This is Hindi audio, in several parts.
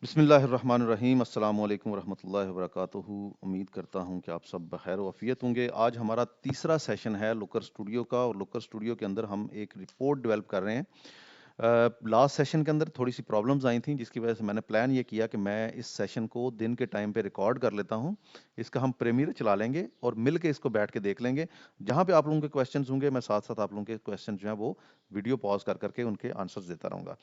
बिस्मिल्लाहिर्रहमानिर्रहीम अस्सलामु अलैकुम वरहमतुल्लाहि वबरकातुहू। उम्मीद करता हूँ कि आप सब बखैर वफ़ियत होंगे। आज हमारा तीसरा सेशन है लुकर स्टूडियो का और लुकर स्टूडियो के अंदर हम एक रिपोर्ट डेवलप कर रहे हैं। लास्ट सेशन के अंदर थोड़ी सी प्रॉब्लम्स आई थी जिसकी वजह से मैंने प्लान ये किया कि मैं इस सेशन को दिन के टाइम पे रिकॉर्ड कर लेता हूँ। इसका हम प्रीमियर चला लेंगे और मिल के इसको बैठ के देख लेंगे। जहाँ पे आप लोगों के क्वेश्चंस होंगे मैं साथ साथ आप लोगों के क्वेश्चन जो हैं वो वीडियो पॉज कर करके उनके आंसर्स देता रहूँगा।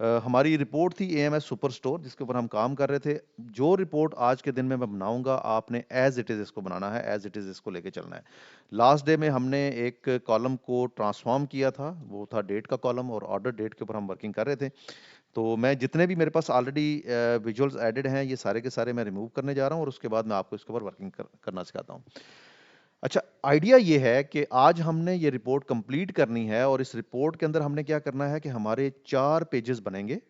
हमारी रिपोर्ट थी एएमएस सुपर स्टोर जिसके ऊपर हम काम कर रहे थे। जो रिपोर्ट आज के दिन में मैं बनाऊंगा आपने एज इट इज इसको बनाना है, एज इट इज इसको लेके चलना है। लास्ट डे में हमने एक कॉलम को ट्रांसफॉर्म किया था, वो था डेट का कॉलम और ऑर्डर डेट के ऊपर हम वर्किंग कर रहे थे। तो मैं जितने भी मेरे पास ऑलरेडी विजुअल्स एडेड हैं ये सारे के सारे मैं रिमूव करने जा रहा हूँ और उसके बाद मैं आपको इसके ऊपर वर्किंग करना सिखाता हूँ। अच्छा, आइडिया ये है कि आज हमने ये रिपोर्ट कंप्लीट करनी है और इस रिपोर्ट के अंदर हमने क्या करना है कि हमारे 4 पेजेस बनेंगे।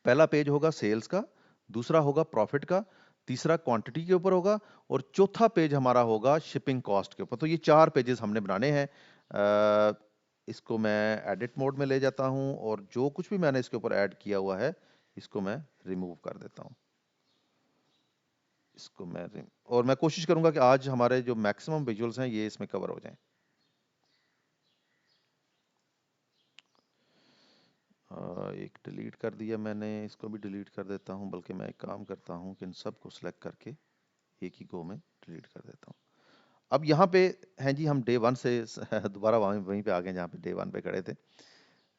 पहला पेज होगा सेल्स का, दूसरा होगा प्रॉफिट का, तीसरा क्वांटिटी के ऊपर होगा और चौथा पेज हमारा होगा शिपिंग कॉस्ट के ऊपर। तो ये 4 पेजेस हमने बनाने हैं। इसको मैं एडिट मोड में ले जाता हूं और जो कुछ भी मैंने इसके ऊपर ऐड किया हुआ है इसको मैं रिमूव कर देता हूं। इसको मैं और मैं कोशिश करूंगा कि आज हमारे जो मैक्सिमम विजुअल्स हैं ये इसमें कवर हो जाएं। एक डिलीट कर दिया मैंने, इसको भी डिलीट कर देता हूं, बल्कि मैं एक काम करता हूं कि इन सबको सिलेक्ट करके एक ही गो में डिलीट कर देता हूं। अब यहाँ पे हैं जी, हम डे वन से दोबारा वहीं वहीं पे आ गए जहाँ पे डे वन पे खड़े थे,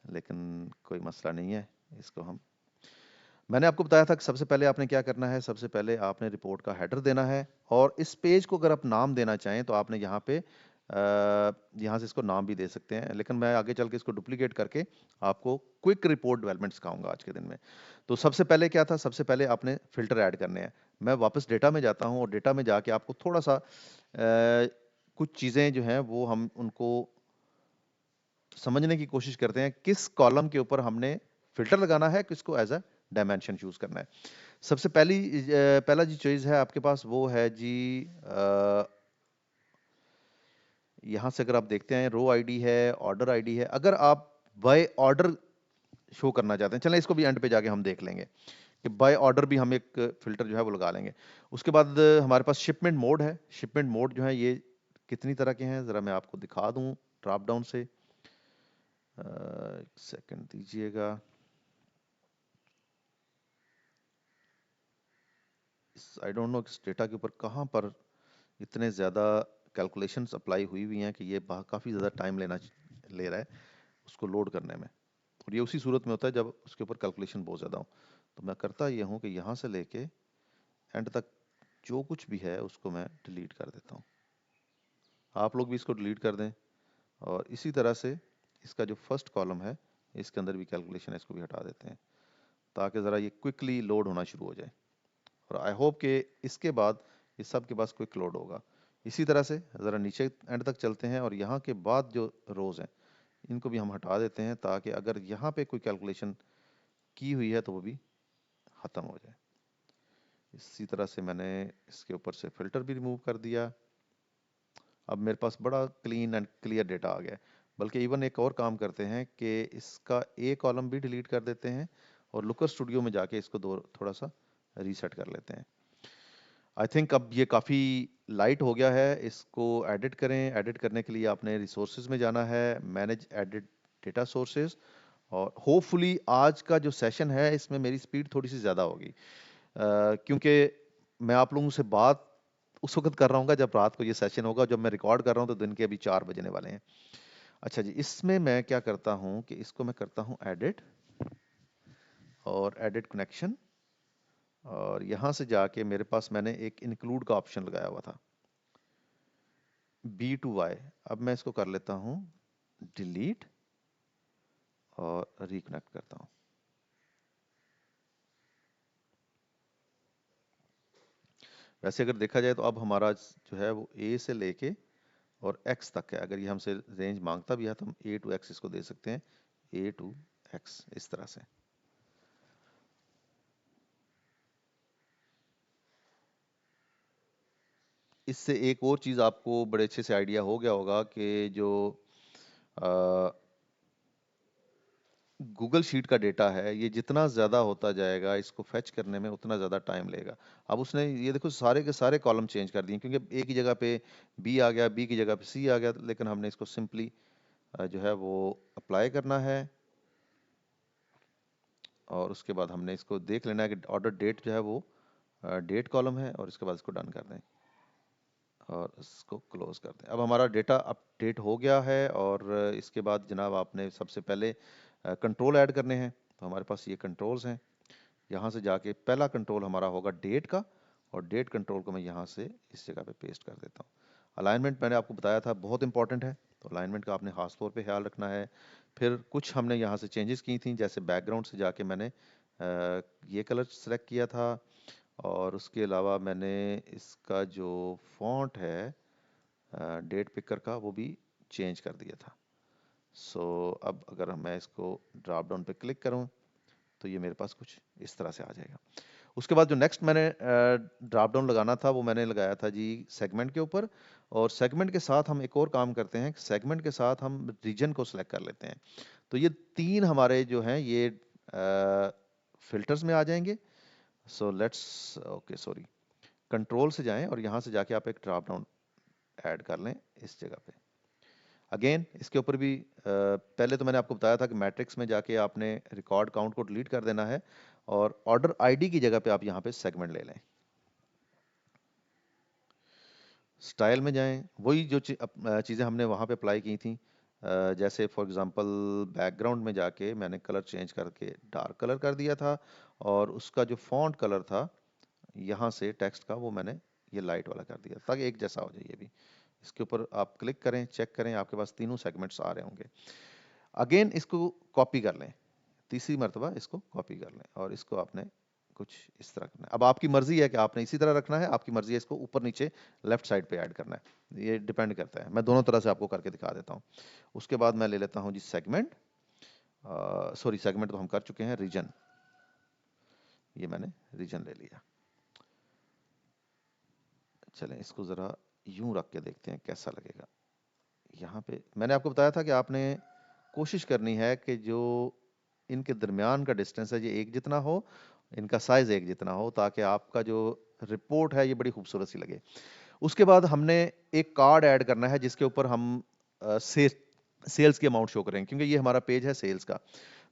लेकिन कोई मसला नहीं है। इसको हम मैंने आपको बताया था कि सबसे पहले आपने क्या करना है, सबसे पहले आपने रिपोर्ट का हेडर देना है और इस पेज को अगर आप नाम देना चाहें तो आपने यहाँ पे यहाँ से इसको नाम भी दे सकते हैं, लेकिन मैं आगे चल के इसको डुप्लीकेट करके आपको क्विक रिपोर्ट डेवलपमेंट सिखाऊंगा आज के दिन में। तो सबसे पहले क्या था, सबसे पहले आपने फिल्टर ऐड करने हैं। मैं वापस डेटा में जाता हूँ और डेटा में जाके आपको थोड़ा सा कुछ चीज़ें जो हैं वो हम उनको समझने की कोशिश करते हैं। किस कॉलम के ऊपर हमने फिल्टर लगाना है, किसको एज अ डायमेंशन चूज करना है। सबसे पहला जी चॉइस है आपके पास वो है जी, यहां से अगर आप देखते हैं रो आईडी है, ऑर्डर आईडी है। अगर आप बाय ऑर्डर शो करना चाहते हैं, चलें इसको भी एंड पे जाके हम देख लेंगे कि बाय ऑर्डर भी हम एक फिल्टर जो है वो लगा लेंगे। उसके बाद हमारे पास शिपमेंट मोड है। शिपमेंट मोड जो है ये कितनी तरह के हैं जरा मैं आपको दिखा दूं ड्रॉप डाउन से। एक सेकंड दीजिएगा। आई डोंट नो इस डेटा के ऊपर कहाँ पर इतने ज़्यादा कैलकुलेशंस अप्लाई हुई हुई हैं कि ये काफ़ी ज़्यादा टाइम ले रहा है उसको लोड करने में। और ये उसी सूरत में होता है जब उसके ऊपर कैलकुलेशन बहुत ज़्यादा हो। तो मैं करता ये हूँ कि यहाँ से लेके एंड तक जो कुछ भी है उसको मैं डिलीट कर देता हूँ। आप लोग भी इसको डिलीट कर दें और इसी तरह से इसका जो फर्स्ट कॉलम है इसके अंदर भी कैलकुलेशन है, इसको भी हटा देते हैं ताकि ज़रा ये क्विकली लोड होना शुरू हो जाए। और आई होप कि इसके बाद ये सब के पास क्विक लोड होगा। इसी तरह से ज़रा नीचे एंड तक चलते हैं और यहाँ के बाद जो रोज़ हैं इनको भी हम हटा देते हैं ताकि अगर यहाँ पे कोई कैलकुलेशन की हुई है तो वो भी ख़त्म हो जाए। इसी तरह से मैंने इसके ऊपर से फ़िल्टर भी रिमूव कर दिया। अब मेरे पास बड़ा क्लीन एंड क्लियर डेटा आ गया है। बल्कि इवन एक और काम करते हैं कि इसका ए कॉलम भी डिलीट कर देते हैं और लुकर स्टूडियो में जाके इसको थोड़ा सा रीसेट कर लेते हैं। आई थिंक अब ये काफ़ी लाइट हो गया है। इसको एडिट करें। एडिट करने के लिए आपने रिसोर्सेज में जाना है, मैनेज एडिट डेटा सोर्सेज। और होपफुली आज का जो सेशन है इसमें मेरी स्पीड थोड़ी सी ज़्यादा होगी, क्योंकि मैं आप लोगों से बात उस वक्त कर रहा हूँ जब रात को ये सेशन होगा। जब मैं रिकॉर्ड कर रहा हूँ तो दिन के अभी 4 बजने वाले हैं। अच्छा जी, इसमें मैं क्या करता हूँ कि इसको मैं करता हूँ एडिट और एडिट कनेक्शन और यहाँ से जाके मेरे पास मैंने एक इंक्लूड का ऑप्शन लगाया हुआ था B to Y। अब मैं इसको कर लेता हूँ डिलीट और रिकनेक्ट करता हूँ। वैसे अगर देखा जाए तो अब हमारा जो है वो A से लेके और X तक है। अगर ये हमसे रेंज मांगता भी है तो हम A to X इसको दे सकते हैं, A to X इस तरह से। इससे एक और चीज़ आपको बड़े अच्छे से आइडिया हो गया होगा कि जो गूगल शीट का डेटा है, ये जितना ज़्यादा होता जाएगा इसको फैच करने में उतना ज़्यादा टाइम लेगा। अब उसने ये देखो सारे के सारे कॉलम चेंज कर दिए, क्योंकि एक ही जगह पे बी आ गया, बी की जगह पे सी आ गया, लेकिन हमने इसको सिंपली जो है वो अप्लाई करना है। और उसके बाद हमने इसको देख लेना है कि ऑर्डर डेट जो है वो डेट कॉलम है, और इसके बाद इसको डन कर दें और इसको क्लोज कर दें। अब हमारा डेटा अपडेट हो गया है। और इसके बाद जनाब आपने सबसे पहले कंट्रोल ऐड करने हैं। तो हमारे पास ये कंट्रोल्स हैं। यहाँ से जाके पहला कंट्रोल हमारा होगा डेट का, और डेट कंट्रोल को मैं यहाँ से इस जगह पे पेस्ट कर देता हूँ। अलाइनमेंट मैंने आपको बताया था बहुत इंपॉर्टेंट है, तो अलाइनमेंट का आपने खास तौर पे ख्याल रखना है। फिर कुछ हमने यहाँ से चेंजेस की थी, जैसे बैकग्राउंड से जाके मैंने ये कलर सेलेक्ट किया था, और उसके अलावा मैंने इसका जो फॉन्ट है डेट पिकर का वो भी चेंज कर दिया था। सो अब अगर मैं इसको ड्रॉप डाउन पे क्लिक करूं तो ये मेरे पास कुछ इस तरह से आ जाएगा। उसके बाद जो नेक्स्ट मैंने ड्रॉप डाउन लगाना था वो मैंने लगाया था जी सेगमेंट के ऊपर। और सेगमेंट के साथ हम एक और काम करते हैं, सेगमेंट के साथ हम रीजन को सिलेक्ट कर लेते हैं। तो ये तीन हमारे जो हैं ये फिल्टर्स में आ जाएंगे। So let's okay sorry, control से जाएं और यहाँ से जाके आप एक ड्रॉप डाउन ऐड कर लें इस जगह पे। अगेन इसके ऊपर भी पहले तो मैंने आपको बताया था कि मैट्रिक्स में जाके आपने रिकॉर्ड काउंट को डिलीट कर देना है, और ऑर्डर आईडी की जगह पे आप यहाँ पे सेगमेंट ले लें। स्टाइल में जाएं, वही जो चीज़ें हमने वहाँ पे अप्लाई की थी। जैसे फॉर एग्जांपल बैकग्राउंड में जाके मैंने कलर चेंज करके डार्क कलर कर दिया था, और उसका जो फॉन्ट कलर था यहाँ से टेक्स्ट का वो मैंने ये लाइट वाला कर दिया, ताकि एक जैसा हो जाए ये भी। इसके ऊपर आप क्लिक करें, चेक करें, आपके पास तीनों सेगमेंट्स आ रहे होंगे। अगेन इसको कॉपी कर लें, तीसरी मरतबा इसको कॉपी कर लें, और इसको आपने कुछ इस तरह करना है। अब आपकी मर्जी है कि आपने इसी तरह रखना है, आपकी मर्जी है इसको ऊपर नीचे लेफ्ट साइड पे ऐड करना है, ये डिपेंड करता है। मैं दोनों तरह से आपको करके दिखा देता हूँ। उसके बाद मैं ले लेता हूँ जी सेगमेंट, सॉरी सेगमेंट तो हम कर चुके हैं, रीजन, ये मैंने रीजन ले लिया। चलें इसको ज़रा यूं रख के देखते हैं कैसा लगेगा। यहाँ पे मैंने आपको बताया था कि आपने कोशिश करनी है कि जो इनके दरमियान का डिस्टेंस है ये एक जितना हो, इनका साइज एक जितना हो, ताकि आपका जो रिपोर्ट है ये बड़ी खूबसूरत सी लगे। उसके बाद हमने एक कार्ड ऐड करना है जिसके ऊपर हम सेल्स की अमाउंट शो करें, क्योंकि ये हमारा पेज है सेल्स का।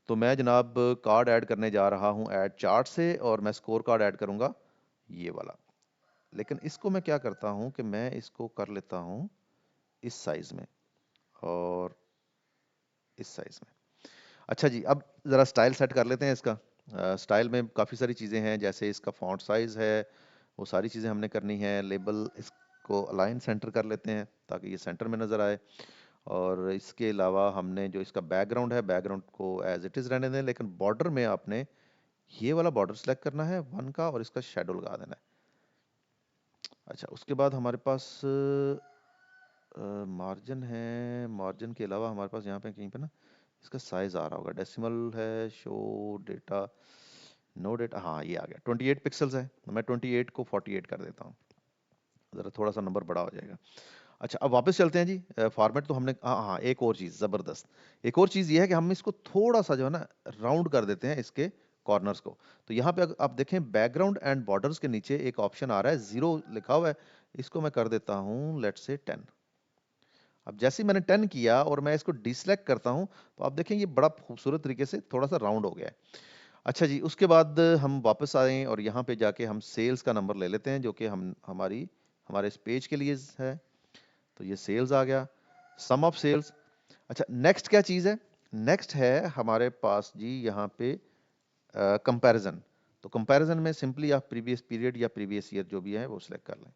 तो मैं जनाब कार्ड ऐड करने जा रहा हूँ ऐड चार्ट से, और मैं स्कोर कार्ड ऐड करूंगा ये वाला। लेकिन इसको मैं क्या करता हूँ कि मैं इसको कर लेता हूँ इस साइज में और इस साइज में। अच्छा जी, अब ज़रा स्टाइल सेट कर लेते हैं इसका। स्टाइल में काफ़ी सारी चीज़ें हैं, जैसे इसका फॉन्ट साइज़ है, वो सारी चीज़ें हमने करनी है। लेबल इसको अलाइन सेंटर कर लेते हैं ताकि ये सेंटर में नज़र आए। और इसके अलावा हमने जो इसका बैकग्राउंड है, बैकग्राउंड को एज इट इज़ रहने दें, लेकिन बॉर्डर में आपने ये वाला बॉर्डर सेलेक्ट करना है 1 का, और इसका शेडो लगा देना है। अच्छा, उसके बाद हमारे पास मार्जिन है। मार्जिन के अलावा हमारे पास यहाँ पे कहीं पे ना इसका साइज आ रहा होगा, डेसिमल है, शो डेटा, नो डेटा, हाँ ये आ गया 28 पिक्सल्स है। तो मैं 28 को 48 कर देता हूँ, ज़रा थोड़ा सा नंबर बड़ा हो जाएगा। अच्छा, अब वापस चलते हैं जी। फॉर्मेट तो हमने, हाँ हाँ, एक और चीज़ ज़बरदस्त, एक और चीज़ ये है कि हम इसको थोड़ा सा जो है ना राउंड कर देते हैं इसके कॉर्नर्स को। तो यहाँ पे आप देखें बैकग्राउंड एंड बॉर्डर्स के नीचे एक ऑप्शन आ रहा है, 0 लिखा हुआ है, इसको मैं कर देता हूँ लेट्स से 10। अब जैसे ही मैंने 10 किया और मैं इसको डिसलेक्ट करता हूं, तो आप देखें ये बड़ा खूबसूरत तरीके से थोड़ा सा राउंड हो गया है। अच्छा जी, उसके बाद हम वापस आए और यहाँ पे जाके हम सेल्स का नंबर ले लेते हैं, जो कि हम हमारे इस पेज के लिए है। तो ये सेल्स आ गया, सम ऑफ सेल्स। अच्छा, नेक्स्ट क्या चीज़ है? नेक्स्ट है हमारे पास जी यहाँ पे कंपैरिजन। तो कंपैरिजन में सिंपली आप प्रीवियस पीरियड या प्रीवियस ईयर जो भी है वो सिलेक्ट कर लें।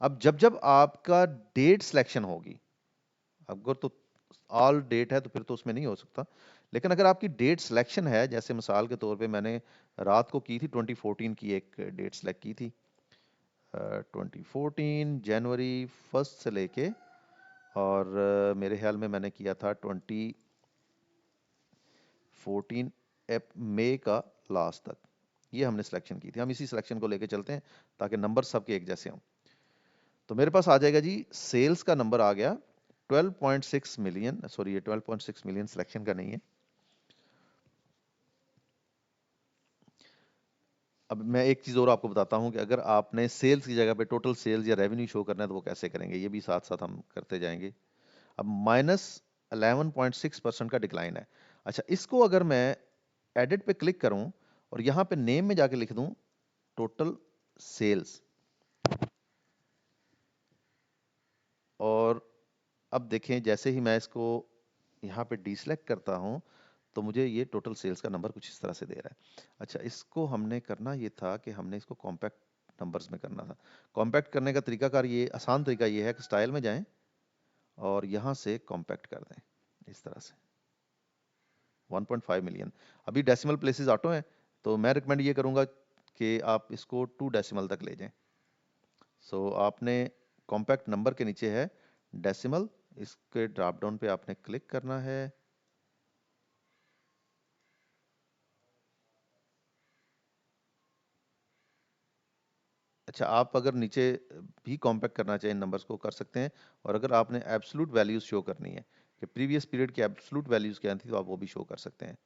अब जब जब आपका डेट सिलेक्शन होगी, अगर तो ऑल डेट है तो फिर तो उसमें नहीं हो सकता, लेकिन अगर आपकी डेट सिलेक्शन है, जैसे मिसाल के तौर पे मैंने रात को की थी 2014 की एक डेट सेलेक्ट की थी, 2014 जनवरी 1 से लेके, और मेरे ख्याल में मैंने किया था 2014 मई का लास्ट तक, ये हमने सिलेक्शन की थी। हम इसी सिलेक्शन को लेके चलते हैं ताकि नंबर सबके एक जैसे हों। तो मेरे पास आ जाएगा जी, सेल्स का नंबर आ गया 12.6 मिलियन, सॉरी ये 12.6 मिलियन सिलेक्शन का नहीं है, अब मैं एक चीज़ और आपको बताता हूँ कि अगर आपने सेल्स की जगह पे टोटल सेल्स या रेवेन्यू शो करना है तो वो कैसे करेंगे, ये भी साथ साथ हम करते जाएंगे। अब -11.6% का डिक्लाइन है। अच्छा, इसको अगर मैं एडिट पे क्लिक करूं और यहाँ पे नेम में जाके लिख दूं टोटल सेल्स, और अब देखें जैसे ही मैं इसको यहाँ पे डीसेलेक्ट करता हूँ तो मुझे ये टोटल सेल्स का नंबर कुछ इस तरह से दे रहा है। अच्छा, इसको हमने करना ये था कि हमने इसको कॉम्पैक्ट नंबर्स में करना था। कॉम्पैक्ट करने का तरीकाकार, ये आसान तरीका ये है कि स्टाइल में जाएं और यहाँ से कॉम्पैक्ट कर दें इस तरह से 1.5 मिलियन। अभी डेसिमल प्लेसेस ऑटो हैं, तो मैं रिकमेंड ये करूँगा कि आप इसको 2 डेसिमल तक ले जाएं। सो आपने कॉम्पैक्ट नंबर के नीचे है डेसिमल, इसके ड्रॉप डाउन पे आपने क्लिक करना है। अच्छा, आप अगर नीचे भी कॉम्पैक्ट करना चाहें नंबर्स को कर सकते हैं, और अगर आपने एब्सोल्यूट वैल्यूज शो करनी है कि प्रीवियस पीरियड की एब्सोल्यूट वैल्यूज क्या थी तो आप वो भी शो कर सकते हैं।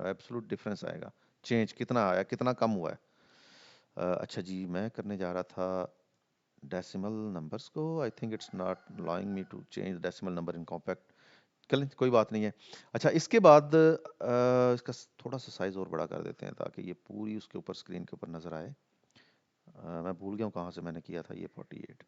एब्सोल्यूट डिफरेंस आएगा, चेंज कितना आया, कितना कम हुआ है। अच्छा जी, मैं करने जा रहा था डेसिमल नंबर्स को। I think it's not allowing me to change decimal number in compact. चलें, कोई बात नहीं है। अच्छा, इसके बाद इसका थोड़ा सा साइज और बड़ा कर देते हैं ताकि ये पूरी उसके ऊपर स्क्रीन के ऊपर नजर आए। मैं भूल गया हूँ कहाँ से मैंने किया था ये 48।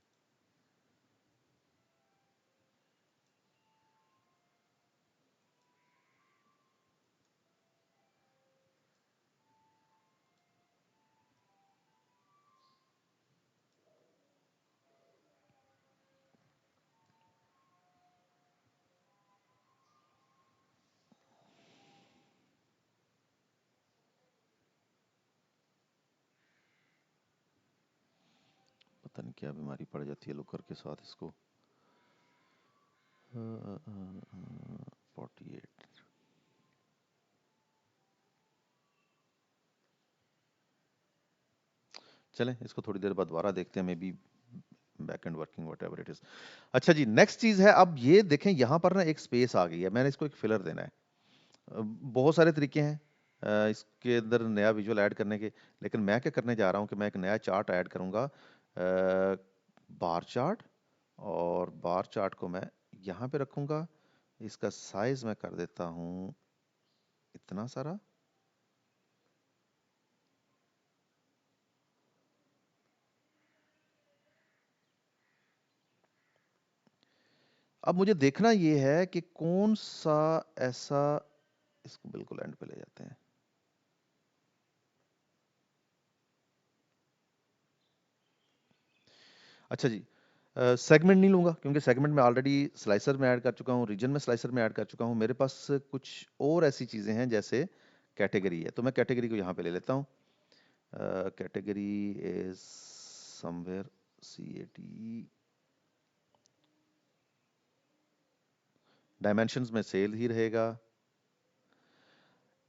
पता नहीं क्या बीमारी पड़ जाती है लुकर के साथ इसको। 48। चलें, इसको थोड़ी देर बाद दोबारा देखते हैं, may be back and working what ever it is. अच्छा जी, नेक्स्ट चीज है, अब ये देखें यहाँ पर ना एक स्पेस आ गई है, मैंने इसको एक फिलर देना है। बहुत सारे तरीके हैं इसके अंदर नया विजुअल ऐड करने के, लेकिन मैं क्या करने जा रहा हूँ कि मैं एक नया चार्ट ऐड करूँगा, बार चार्ट। और बार चार्ट को मैं यहाँ पे रखूँगा, इसका साइज मैं कर देता हूँ इतना सारा। अब मुझे देखना ये है कि कौन सा ऐसा, इसको बिल्कुल एंड पे ले जाते हैं। अच्छा जी, सेगमेंट नहीं लूंगा क्योंकि सेगमेंट में ऑलरेडी स्लाइसर में ऐड कर चुका हूँ, रीजन में स्लाइसर में ऐड कर चुका हूँ। मेरे पास कुछ और ऐसी चीज़ें हैं जैसे कैटेगरी है, तो मैं कैटेगरी को यहाँ पे ले लेता हूँ। Category is somewhere CAT, dimensions में सेल ही रहेगा।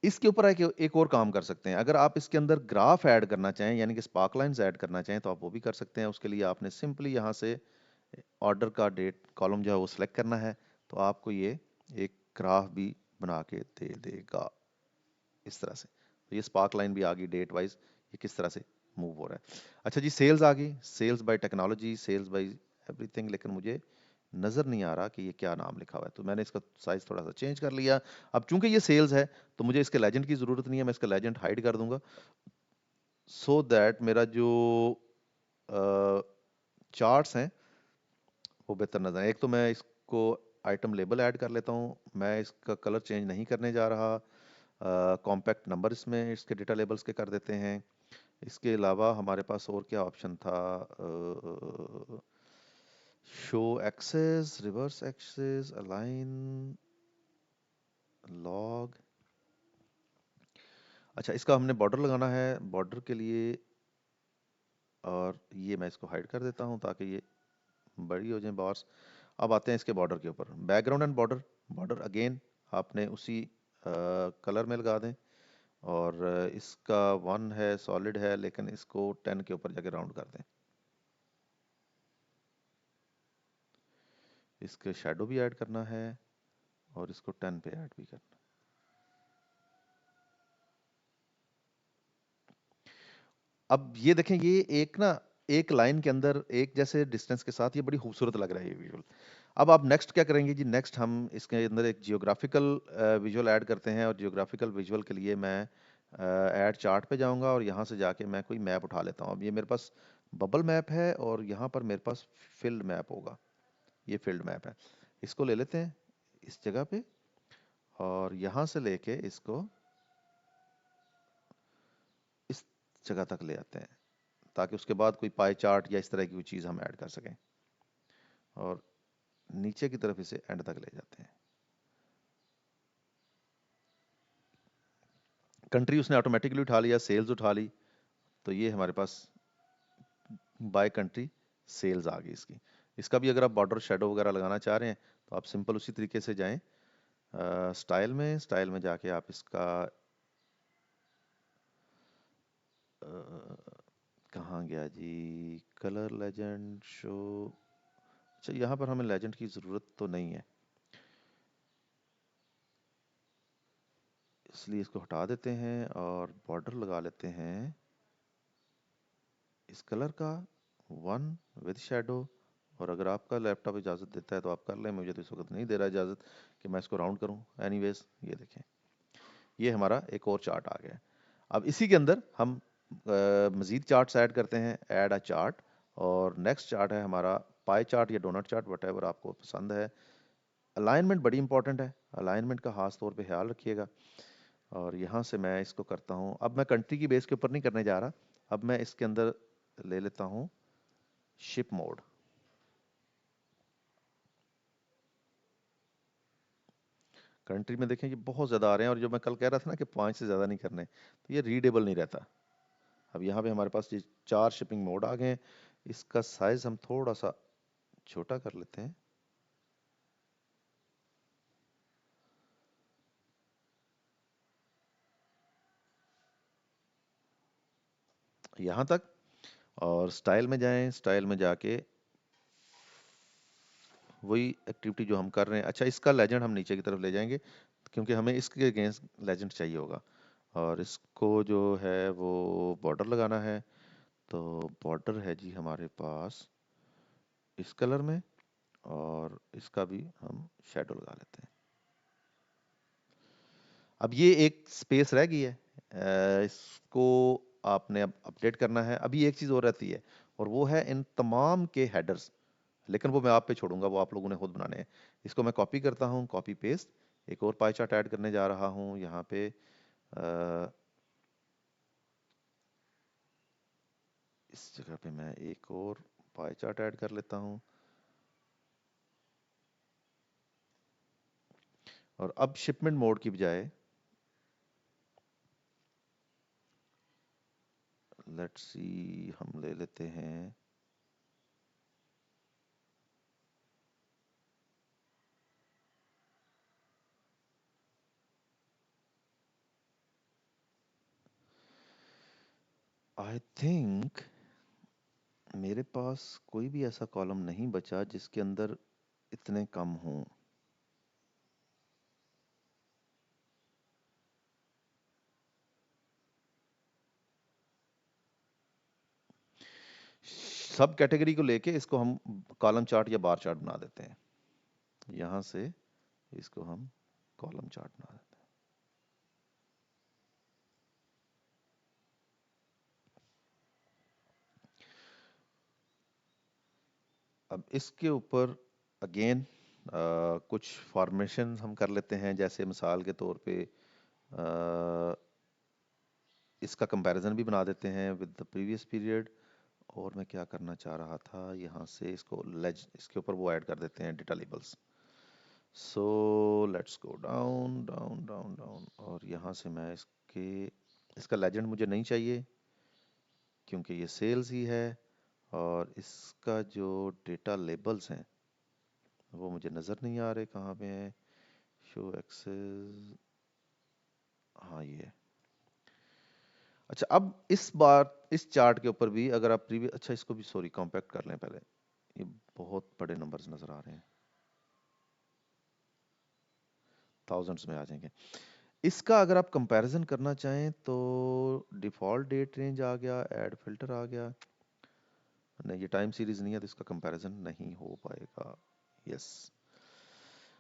इसके ऊपर एक और काम कर सकते हैं, अगर आप इसके अंदर ग्राफ ऐड करना चाहें यानी कि स्पार्क लाइंस ऐड करना चाहें तो आप वो भी कर सकते हैं। उसके लिए आपने सिंपली यहाँ से ऑर्डर का डेट कॉलम जो है वो सिलेक्ट करना है, तो आपको ये एक ग्राफ भी बना के दे देगा इस तरह से। तो ये स्पार्क लाइन भी आ गई डेट वाइज, ये किस तरह से मूव हो रहा है। अच्छा जी, सेल्स आ गई, sales by technology, sales by everything, लेकिन मुझे नज़र नहीं आ रहा कि ये क्या नाम लिखा हुआ है, तो मैंने इसका साइज थोड़ा सा चेंज कर लिया। अब चूंकि ये सेल्स है तो मुझे इसके लेजेंड की ज़रूरत नहीं है, मैं इसका लेजेंड हाइड कर दूंगा सो दैट मेरा जो चार्ट्स हैं वो बेहतर नजर आए। एक तो मैं इसको आइटम लेबल ऐड कर लेता हूँ, मैं इसका कलर चेंज नहीं करने जा रहा। कॉम्पैक्ट नंबर इसमें इसके डेटा लेबल्स के कर देते हैं। इसके अलावा हमारे पास और क्या ऑप्शन था, show axis, reverse axis, align, log. अच्छा, इसका हमने बॉर्डर लगाना है, बॉर्डर के लिए, और ये मैं इसको हाइड कर देता हूँ ताकि ये बड़ी हो जाए बार्स। अब आते हैं इसके बॉर्डर के ऊपर, background and border. Border again आपने उसी कलर में लगा दें, और इसका 1 है, सॉलिड है, लेकिन इसको 10 के ऊपर जाके राउंड कर दें। इसके शेडो भी ऐड करना है और इसको 10 पे ऐड भी करना है। अब ये देखें, ये एक ना, एक लाइन के अंदर एक जैसे डिस्टेंस के साथ ये बड़ी खूबसूरत लग रहा है ये विजुअल। अब आप नेक्स्ट क्या करेंगे जी? नेक्स्ट हम इसके अंदर एक जियोग्राफिकल विजुअल ऐड करते हैं, और जियोग्राफिकल विजुअल के लिए मैं ऐड चार्ट पे जाऊंगा और यहाँ से जाके मैं कोई मैप उठा लेता हूँ। अब ये मेरे पास बबल मैप है और यहाँ पर मेरे पास फील्ड मैप होगा। ये फील्ड मैप है, इसको ले लेते हैं इस जगह पे, और यहाँ से लेके इसको इस जगह तक ले आते हैं, ताकि उसके बाद कोई पाई चार्ट या इस तरह की कोई चीज़ हम ऐड कर सकें, और नीचे की तरफ इसे एंड तक ले जाते हैं। कंट्री उसने ऑटोमेटिकली उठा लिया, सेल्स उठा ली, तो ये हमारे पास बाय कंट्री सेल्स आ गई इसकी। इसका भी अगर आप बॉर्डर शेडो वगैरह लगाना चाह रहे हैं तो आप सिंपल उसी तरीके से जाएं, स्टाइल में जाके आप इसका अ, कहाँ गया जी, कलर लेजेंड शो। अच्छा, यहाँ पर हमें लेजेंड की ज़रूरत तो नहीं है, इसलिए इसको हटा देते हैं और बॉर्डर लगा लेते हैं इस कलर का, वन विद शेडो। और अगर आपका लैपटॉप इजाज़त देता है तो आप कर लें, मुझे तो इस वक्त नहीं दे रहा इजाज़त कि मैं इसको राउंड करूं। एनीवेज, ये देखें, ये हमारा एक और चार्ट आ गया है। अब इसी के अंदर हम मज़ीद चार्ट्स ऐड करते हैं, ऐड अ चार्ट, और नेक्स्ट चार्ट है हमारा पाई चार्ट या डोनट चार्ट, वट एवर आपको पसंद है। अलाइनमेंट बड़ी इंपॉर्टेंट है, अलाइनमेंट का खास तौर पे ख्याल रखिएगा। और यहाँ से मैं इसको करता हूँ, अब मैं कंट्री की बेस के ऊपर नहीं करने जा रहा, अब मैं इसके अंदर ले लेता हूँ शिप मोड। कंट्री में देखें, ये बहुत ज़्यादा आ रहे हैं, और जो मैं कल कह रहा था ना कि 5 से ज़्यादा नहीं करने, तो ये रीडेबल नहीं रहता। अब यहाँ पे हमारे पास ये 4 शिपिंग मोड आ गए हैं। इसका साइज़ हम थोड़ा सा छोटा कर लेते हैं, यहाँ तक। और स्टाइल में जाएं, स्टाइल में जाके वही एक्टिविटी जो हम कर रहे हैं, अच्छा इसका लेजेंड हम नीचे की तरफ ले जाएंगे, क्योंकि हमें इसके अगेंस्ट लेजेंड चाहिए होगा। और इसको जो है वो बॉर्डर लगाना है, तो बॉर्डर है जी हमारे पास इस कलर में, और इसका भी हम शेडो लगा लेते हैं। अब ये एक स्पेस रह गई है, इसको आपने अब अपडेट करना है। अभी एक चीज़ और रहती है, और वो है इन तमाम के हेडर्स, लेकिन वो मैं आप पे छोड़ूंगा, वो आप लोगों ने खुद बनाने हैं। इसको मैं कॉपी करता हूँ, कॉपी पेस्ट, एक और पाई चार्ट ऐड करने जा रहा हूँ यहाँ पे। इस जगह पे मैं एक और पाई चार्ट ऐड कर लेता हूँ, और अब शिपमेंट मोड की बजाय लेट्स सी, हम ले लेते हैं आई थिंक मेरे पास कोई भी ऐसा कॉलम नहीं बचा जिसके अंदर इतने कम हों। सब कैटेगरी को लेके इसको हम कॉलम चार्ट या बार चार्ट बना देते हैं, यहाँ से इसको हम कॉलम चार्ट बना देते हैं। अब इसके ऊपर अगेन कुछ फॉर्मेशन हम कर लेते हैं, जैसे मिसाल के तौर पे इसका कंपैरिजन भी बना देते हैं विद द प्रीवियस पीरियड। और मैं क्या करना चाह रहा था, यहाँ से इसको लेज इसके ऊपर वो ऐड कर देते हैं data labels. So let's go down down down down, और यहाँ से मैं इसका लेजेंड मुझे नहीं चाहिए, क्योंकि ये सेल्स ही है। और इसका जो डेटा लेबल्स हैं वो मुझे नज़र नहीं आ रहे कहाँ पे हैं। शो एक्सेस, हाँ ये है। अच्छा, अब इस बार इस चार्ट के ऊपर भी अगर आप प्रीवियस, अच्छा इसको भी सॉरी कॉम्पैक्ट कर लें पहले, ये बहुत बड़े नंबर्स नज़र आ रहे हैं, थाउजेंड्स में आ जाएंगे। इसका अगर आप कंपैरिजन करना चाहें तो डिफ़ॉल्ट डेट रेंज आ गया, ऐड फ़िल्टर आ गया। नहीं, ये टाइम सीरीज़ नहीं है तो इसका कंपैरिजन नहीं हो पाएगा। यस।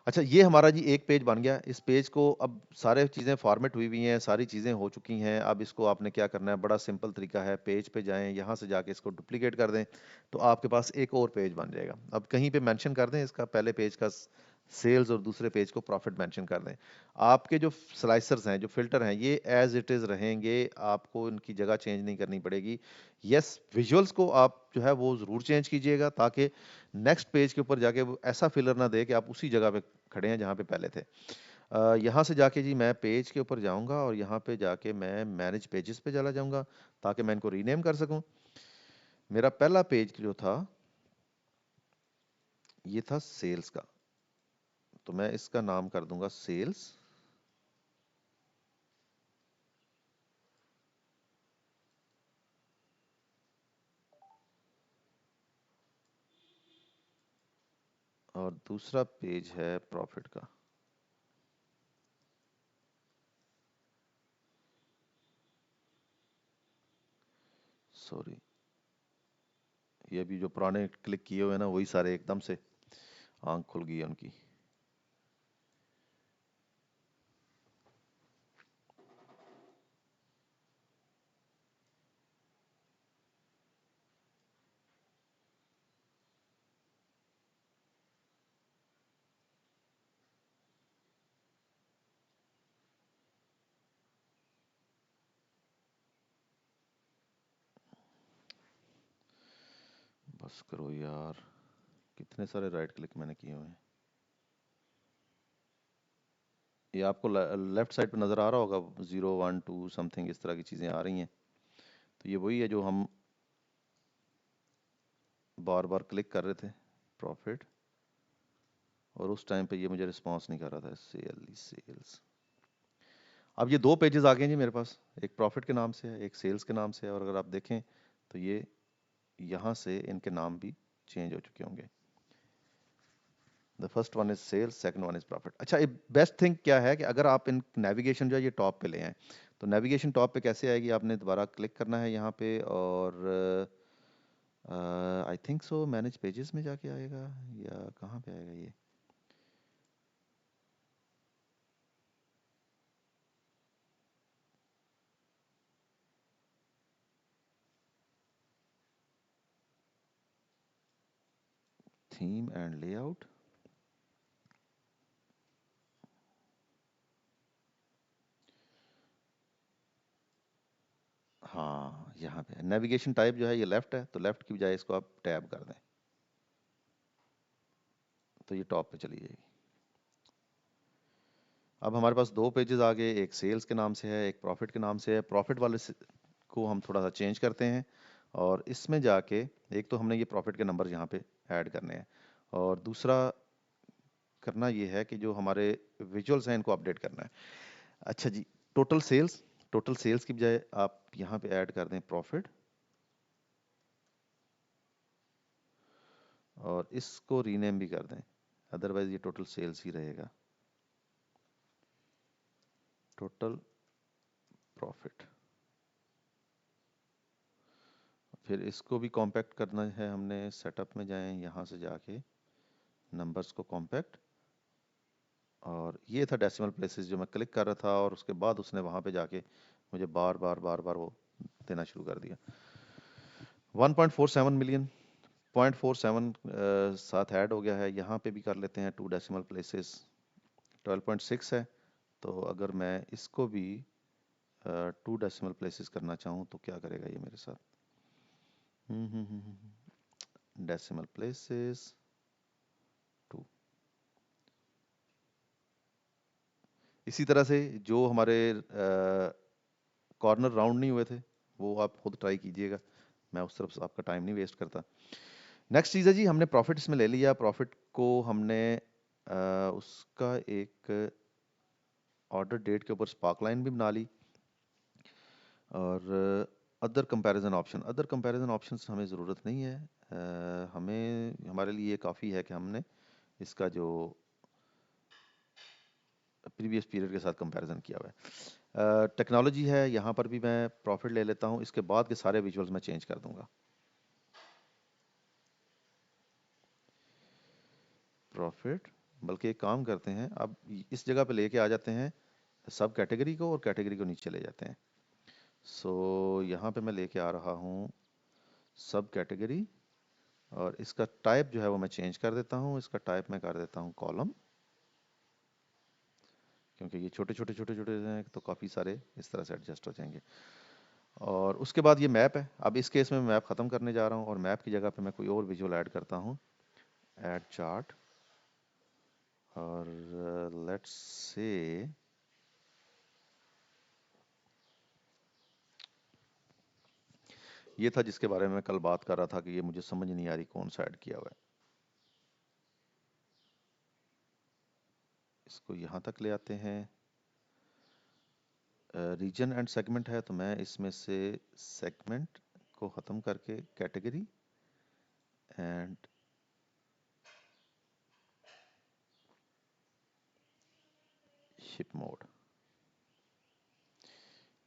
अच्छा, ये हमारा जी एक पेज बन गया। इस पेज को अब सारे चीज़ें फॉर्मेट हुई हुई हैं, सारी चीज़ें हो चुकी हैं। अब इसको आपने क्या करना है, बड़ा सिंपल तरीका है, पेज पे जाएं, यहाँ से जाके इसको डुप्लीकेट कर दें, तो आपके पास एक और पेज बन जाएगा। अब कहीं पे मेंशन कर दें इसका, पहले पेज का सेल्स और दूसरे पेज को प्रॉफिट मेंशन कर दें। आपके जो स्लाइसर्स हैं, जो फिल्टर हैं, ये एज इट इज़ रहेंगे, आपको इनकी जगह चेंज नहीं करनी पड़ेगी। यस, विजुअल्स को आप जो है वो ज़रूर चेंज कीजिएगा, ताकि नेक्स्ट पेज के ऊपर जाके वो ऐसा फिलर ना दे कि आप उसी जगह पे खड़े हैं जहाँ पे पहले थे। यहाँ से जाके जी मैं पेज के ऊपर जाऊंगा और यहाँ पे जाके मैं मैनेज पेजेस पे चला जाऊंगा, ताकि मैं इनको रीनेम कर सकूं। मेरा पहला पेज जो था, ये था सेल्स का, तो मैं इसका नाम कर दूंगा सेल्स। और दूसरा पेज है प्रॉफिट का। सॉरी, ये अभी जो पुराने क्लिक किए हुए हैं ना, वही सारे एकदम से आंख खुल गई है उनकी। बस करो यार, कितने सारे राइट क्लिक मैंने किए हुए हैं। ये आपको लेफ्ट साइड पे नज़र आ रहा होगा, 0 1 2 समथिंग इस तरह की चीज़ें आ रही हैं। तो ये वही है जो हम बार बार क्लिक कर रहे थे, प्रॉफिट, और उस टाइम पे ये मुझे रिस्पॉन्स नहीं कर रहा था, सेल्स। अब ये दो पेजेस आ गए हैं जी मेरे पास, एक प्रॉफिट के नाम से है, एक सेल्स के नाम से है, और अगर आप देखें तो ये यहाँ से इनके नाम भी चेंज हो चुके होंगे। The first one is sales, second one is profit. अच्छा, ये बेस्ट थिंग क्या है कि अगर आप इन नेविगेशन जो है ये टॉप पे ले आए, तो नेविगेशन टॉप पे कैसे आएगी, आपने दोबारा क्लिक करना है यहाँ पे, और I think so manage pages में जाके आएगा, या कहाँ पे आएगा ये। थीम एंड लेआउट, हाँ यहाँ पे नेविगेशन टाइप जो है ये लेफ्ट है, तो लेफ्ट की बजाय इसको आप टैब कर दें, तो ये टॉप पे चली जाएगी। अब हमारे पास दो पेजेस आ गए, एक सेल्स के नाम से है, एक प्रॉफिट के नाम से है। प्रॉफिट वाले को हम थोड़ा सा चेंज करते हैं, और इसमें जाके एक तो हमने ये प्रॉफिट के नंबर यहाँ पे ऐड करने हैं, और दूसरा करना ये है कि जो हमारे विजुअल्स हैं इनको अपडेट करना है। अच्छा जी, टोटल सेल्स, टोटल सेल्स की बजाय आप यहाँ पे ऐड कर दें प्रॉफिट, और इसको रीनेम भी कर दें, अदरवाइज ये टोटल सेल्स ही रहेगा, टोटल प्रॉफिट। फिर इसको भी कॉम्पैक्ट करना है हमने, सेटअप में जाएं, यहाँ से जाके नंबर्स को कॉम्पैक्ट, और ये था डेसिमल प्लेसेस जो मैं क्लिक कर रहा था, और उसके बाद उसने वहाँ पे जाके मुझे बार बार बार बार वो देना शुरू कर दिया। 1.47 मिलियन, 0.47 साथ ऐड हो गया है, यहाँ पे भी कर लेते हैं 2 डेसिमल प्लेसेस, 12.6 है। तो अगर मैं इसको भी 2 डेसिमल प्लेसेस करना चाहूँ तो क्या करेगा ये मेरे साथ, डेसिमल प्लेसेस 2। इसी तरह से जो हमारे कॉर्नर राउंड नहीं हुए थे, वो आप खुद ट्राई कीजिएगा, मैं उस तरफ से आपका टाइम नहीं वेस्ट करता। नेक्स्ट चीज़ है जी, हमने प्रॉफिट इसमें ले लिया, प्रॉफिट को हमने उसका एक ऑर्डर डेट के ऊपर स्पार्क लाइन भी बना ली, और other comparison option, other comparison option हमें ज़रूरत नहीं है। हमें, हमारे लिए काफ़ी है कि हमने इसका जो प्रीवियस पीरियड के साथ कंपैरिजन किया हुआ है। टेक्नोलॉजी है, यहाँ पर भी मैं प्रॉफिट ले लेता हूँ, इसके बाद के सारे विजुअल्स मैं चेंज कर दूंगा। प्रॉफिट, बल्कि एक काम करते हैं, अब इस जगह पे लेके आ जाते हैं सब कैटेगरी को, और कैटेगरी को नीचे ले जाते हैं। सो यहाँ पे मैं लेके आ रहा हूँ सब कैटेगरी, और इसका टाइप जो है वो मैं चेंज कर देता हूँ। इसका टाइप मैं कर देता हूँ कॉलम, क्योंकि ये छोटे छोटे छोटे छोटे हैं तो काफ़ी सारे इस तरह से एडजस्ट हो जाएंगे। और उसके बाद ये मैप है। अब इस केस में मैं मैप ख़त्म करने जा रहा हूँ, और मैप की जगह पे मैं कोई और विजुअल ऐड करता हूँ, ऐड चार्ट। और लेट्स से ये था जिसके बारे में मैं कल बात कर रहा था कि ये मुझे समझ नहीं आ रही कौन सा ऐड किया हुआ है। इसको यहाँ तक ले आते हैं। रीजन एंड सेगमेंट है, तो मैं इसमें से सेगमेंट को ख़त्म करके category and ship mode.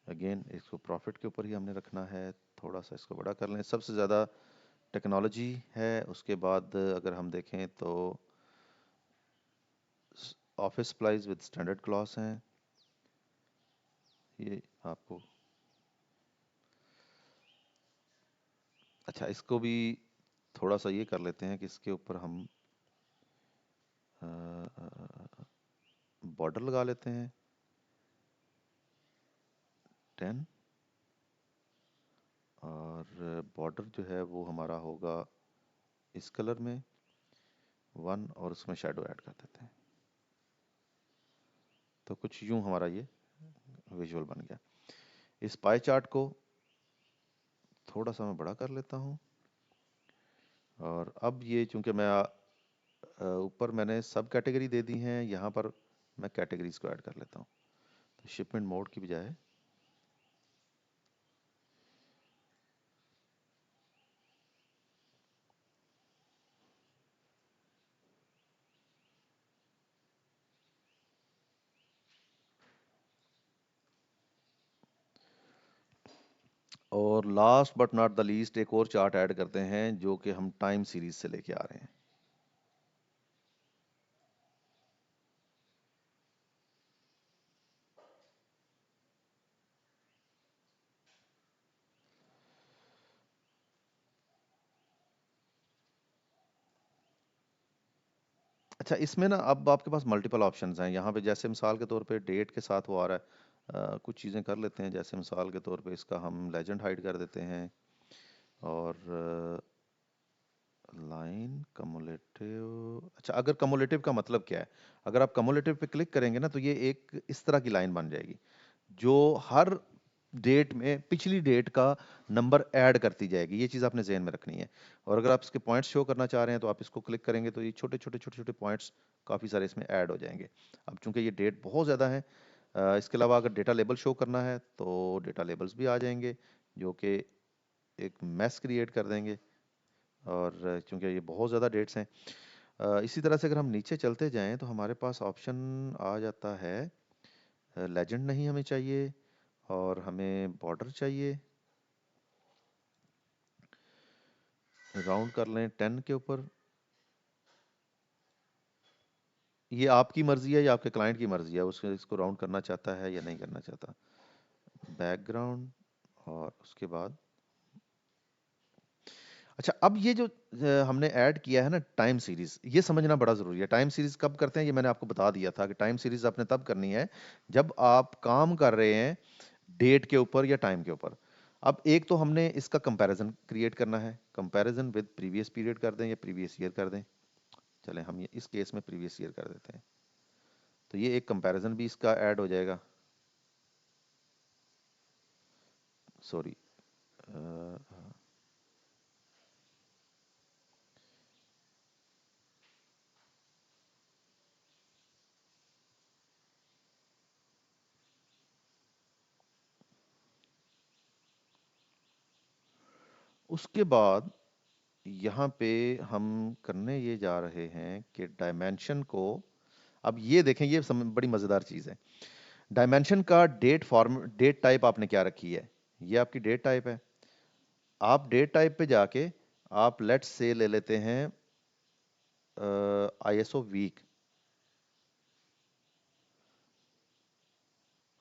Again इसको प्रॉफिट के ऊपर ही हमने रखना है। थोड़ा सा इसको बड़ा कर लें। सबसे ज़्यादा टेक्नोलॉजी है, उसके बाद अगर हम देखें तो office supplies with standard cloth हैं। ये आपको, अच्छा इसको भी थोड़ा सा ये कर लेते हैं कि इसके ऊपर हम बॉर्डर लगा लेते हैं 10, और बॉर्डर जो है वो हमारा होगा इस कलर में 1, और उसमें शेडो ऐड कर देते हैं। तो कुछ यूं हमारा ये विजुअल बन गया। इस पाई चार्ट को थोड़ा सा मैं बड़ा कर लेता हूँ, और अब ये चूंकि मैं ऊपर मैंने सब कैटेगरी दे दी हैं, यहाँ पर मैं कैटेगरीज को ऐड कर लेता हूँ। तो शिपमेंट मोड की बजाय और last but not the least एक और चार्ट ऐड करते हैं जो कि हम टाइम सीरीज से लेके आ रहे हैं। अच्छा, इसमें ना अब आपके पास मल्टीपल ऑप्शंस हैं यहाँ पे। जैसे मिसाल के तौर पे डेट के साथ वो आ रहा है। कुछ चीज़ें कर लेते हैं, जैसे मिसाल के तौर पे इसका हम लेजेंड हाइड कर देते हैं, और लाइन कमुलेटिव। अच्छा, अगर कमुलेटिव का मतलब क्या है, अगर आप कमुलेटिव पे क्लिक करेंगे ना तो ये एक इस तरह की लाइन बन जाएगी जो हर डेट में पिछली डेट का नंबर ऐड करती जाएगी। ये चीज़ आपने जहन में रखनी है। और अगर आप इसके पॉइंट्स शो करना चाह रहे हैं तो आप इसको क्लिक करेंगे तो ये छोटे छोटे छोटे छोटे पॉइंट्स काफ़ी सारे इसमें ऐड हो जाएंगे। अब चूंकि ये डेट बहुत ज़्यादा है, इसके अलावा अगर डेटा लेबल शो करना है तो डेटा लेबल्स भी आ जाएंगे जो कि एक मैस क्रिएट कर देंगे। और चूंकि ये बहुत ज़्यादा डेट्स हैं, इसी तरह से अगर हम नीचे चलते जाएं तो हमारे पास ऑप्शन आ जाता है। लेजेंड नहीं हमें चाहिए, और हमें बॉर्डर चाहिए। राउंड कर लें 10 के ऊपर। ये आपकी मर्जी है या आपके क्लाइंट की मर्जी है, उसको इसको राउंड करना चाहता है या नहीं करना चाहता। बैकग्राउंड, और उसके बाद अच्छा, अब ये जो हमने ऐड किया है ना टाइम सीरीज, ये समझना बड़ा ज़रूरी है। टाइम सीरीज कब करते हैं ये मैंने आपको बता दिया था कि टाइम सीरीज आपने तब करनी है जब आप काम कर रहे हैं डेट के ऊपर या टाइम के ऊपर। अब एक तो हमने इसका कंपैरिजन क्रिएट करना है। कंपैरिजन विद प्रीवियस पीरियड कर दें या प्रीवियस ईयर कर दें। चलें हम ये इस केस में प्रीवियस ईयर कर देते हैं, तो ये एक कंपैरिजन भी इसका ऐड हो जाएगा। सॉरी, उसके बाद यहाँ पे हम करने ये जा रहे हैं कि डायमेंशन को अब ये देखें, ये बड़ी मजेदार चीज है। डायमेंशन का डेट फॉर्म, डेट टाइप आपने क्या रखी है, ये आपकी डेट टाइप है। आप डेट टाइप पे जाके आप लेट्स से ले लेते हैं आईएसओ वीक।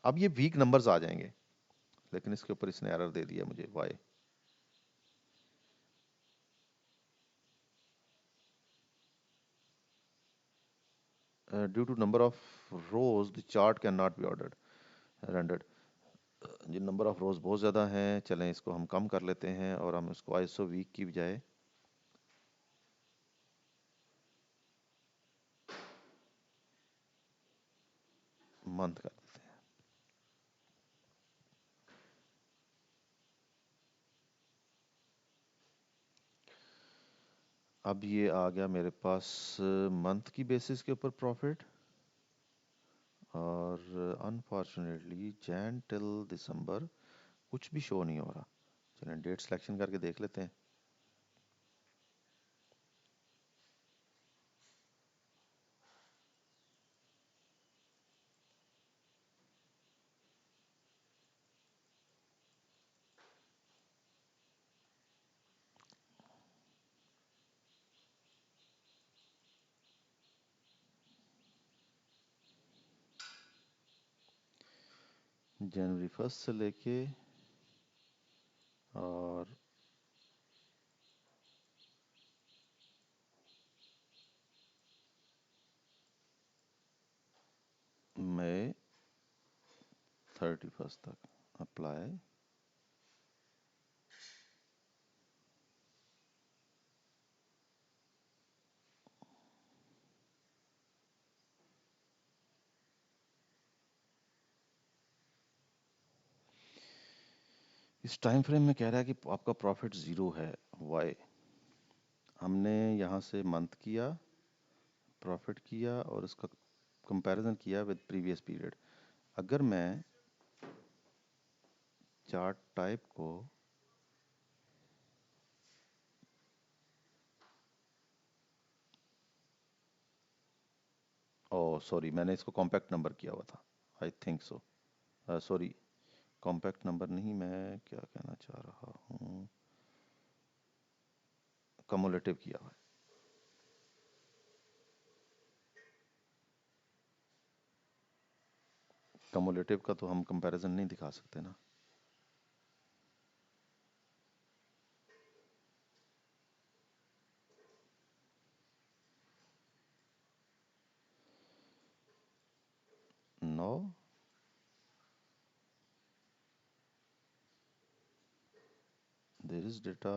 अब ये वीक नंबर्स आ जाएंगे, लेकिन इसके ऊपर इसने एरर दे दिया मुझे, why. Due to number of rows the chart can not be ordered rendered. ये नंबर ऑफ रोज बहुत ज़्यादा हैं, चलें इसको हम कम कर लेते हैं और हम इसको आईएसओ वीक की बजाय मंथ कर देते हैं। अब ये आ गया मेरे पास मंथ की बेसिस के ऊपर प्रॉफिट, और अनफॉर्चुनेटली जैन टिल दिसंबर कुछ भी शो नहीं हो रहा। चलें डेट सिलेक्शन करके देख लेते हैं। जनवरी फर्स्ट से लेके और मई 31 तक अप्लाई। इस टाइम फ्रेम में कह रहा है कि आपका प्रॉफिट ज़ीरो है, वाई। हमने यहाँ से मंथ किया, प्रॉफिट किया और इसका कंपैरिजन किया विद प्रीवियस पीरियड। अगर मैं चार्ट टाइप को ओ सॉरी, मैंने इसको कॉम्पैक्ट नंबर किया हुआ था, I think so. Sorry, compact number नहीं, मैं क्या कहना चाह रहा हूँ, कमुलेटिव किया हुआ है। कमुलेटिव का तो हम कंपैरिजन नहीं दिखा सकते ना। No, there is data.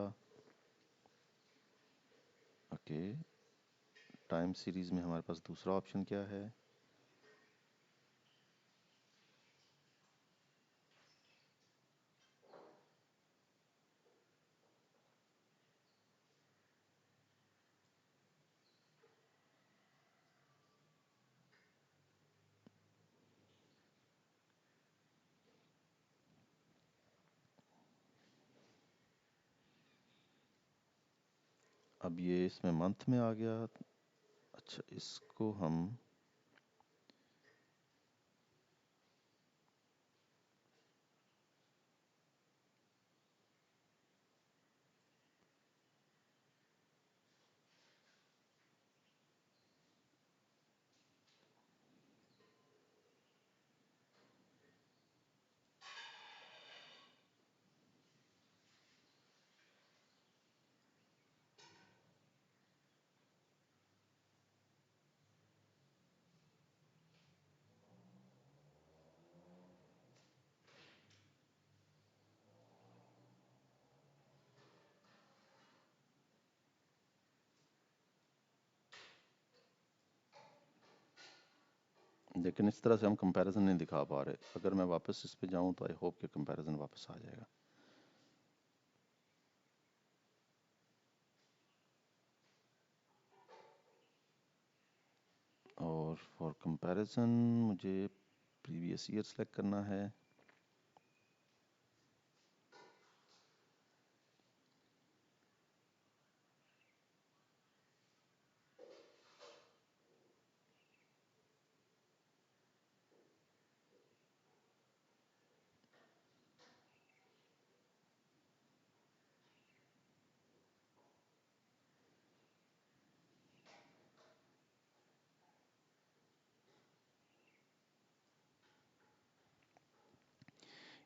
Okay, time series में हमारे पास दूसरा ऑप्शन क्या है? अब ये इसमें मंथ में आ गया। अच्छा, इसको हम लेकिन इस तरह से हम कंपैरिजन नहीं दिखा पा रहे। अगर मैं वापस इस पे जाऊं तो आई होप कि कंपैरिजन वापस आ जाएगा। और फॉर कंपैरिजन मुझे प्रीवियस ईयर सेलेक्ट करना है।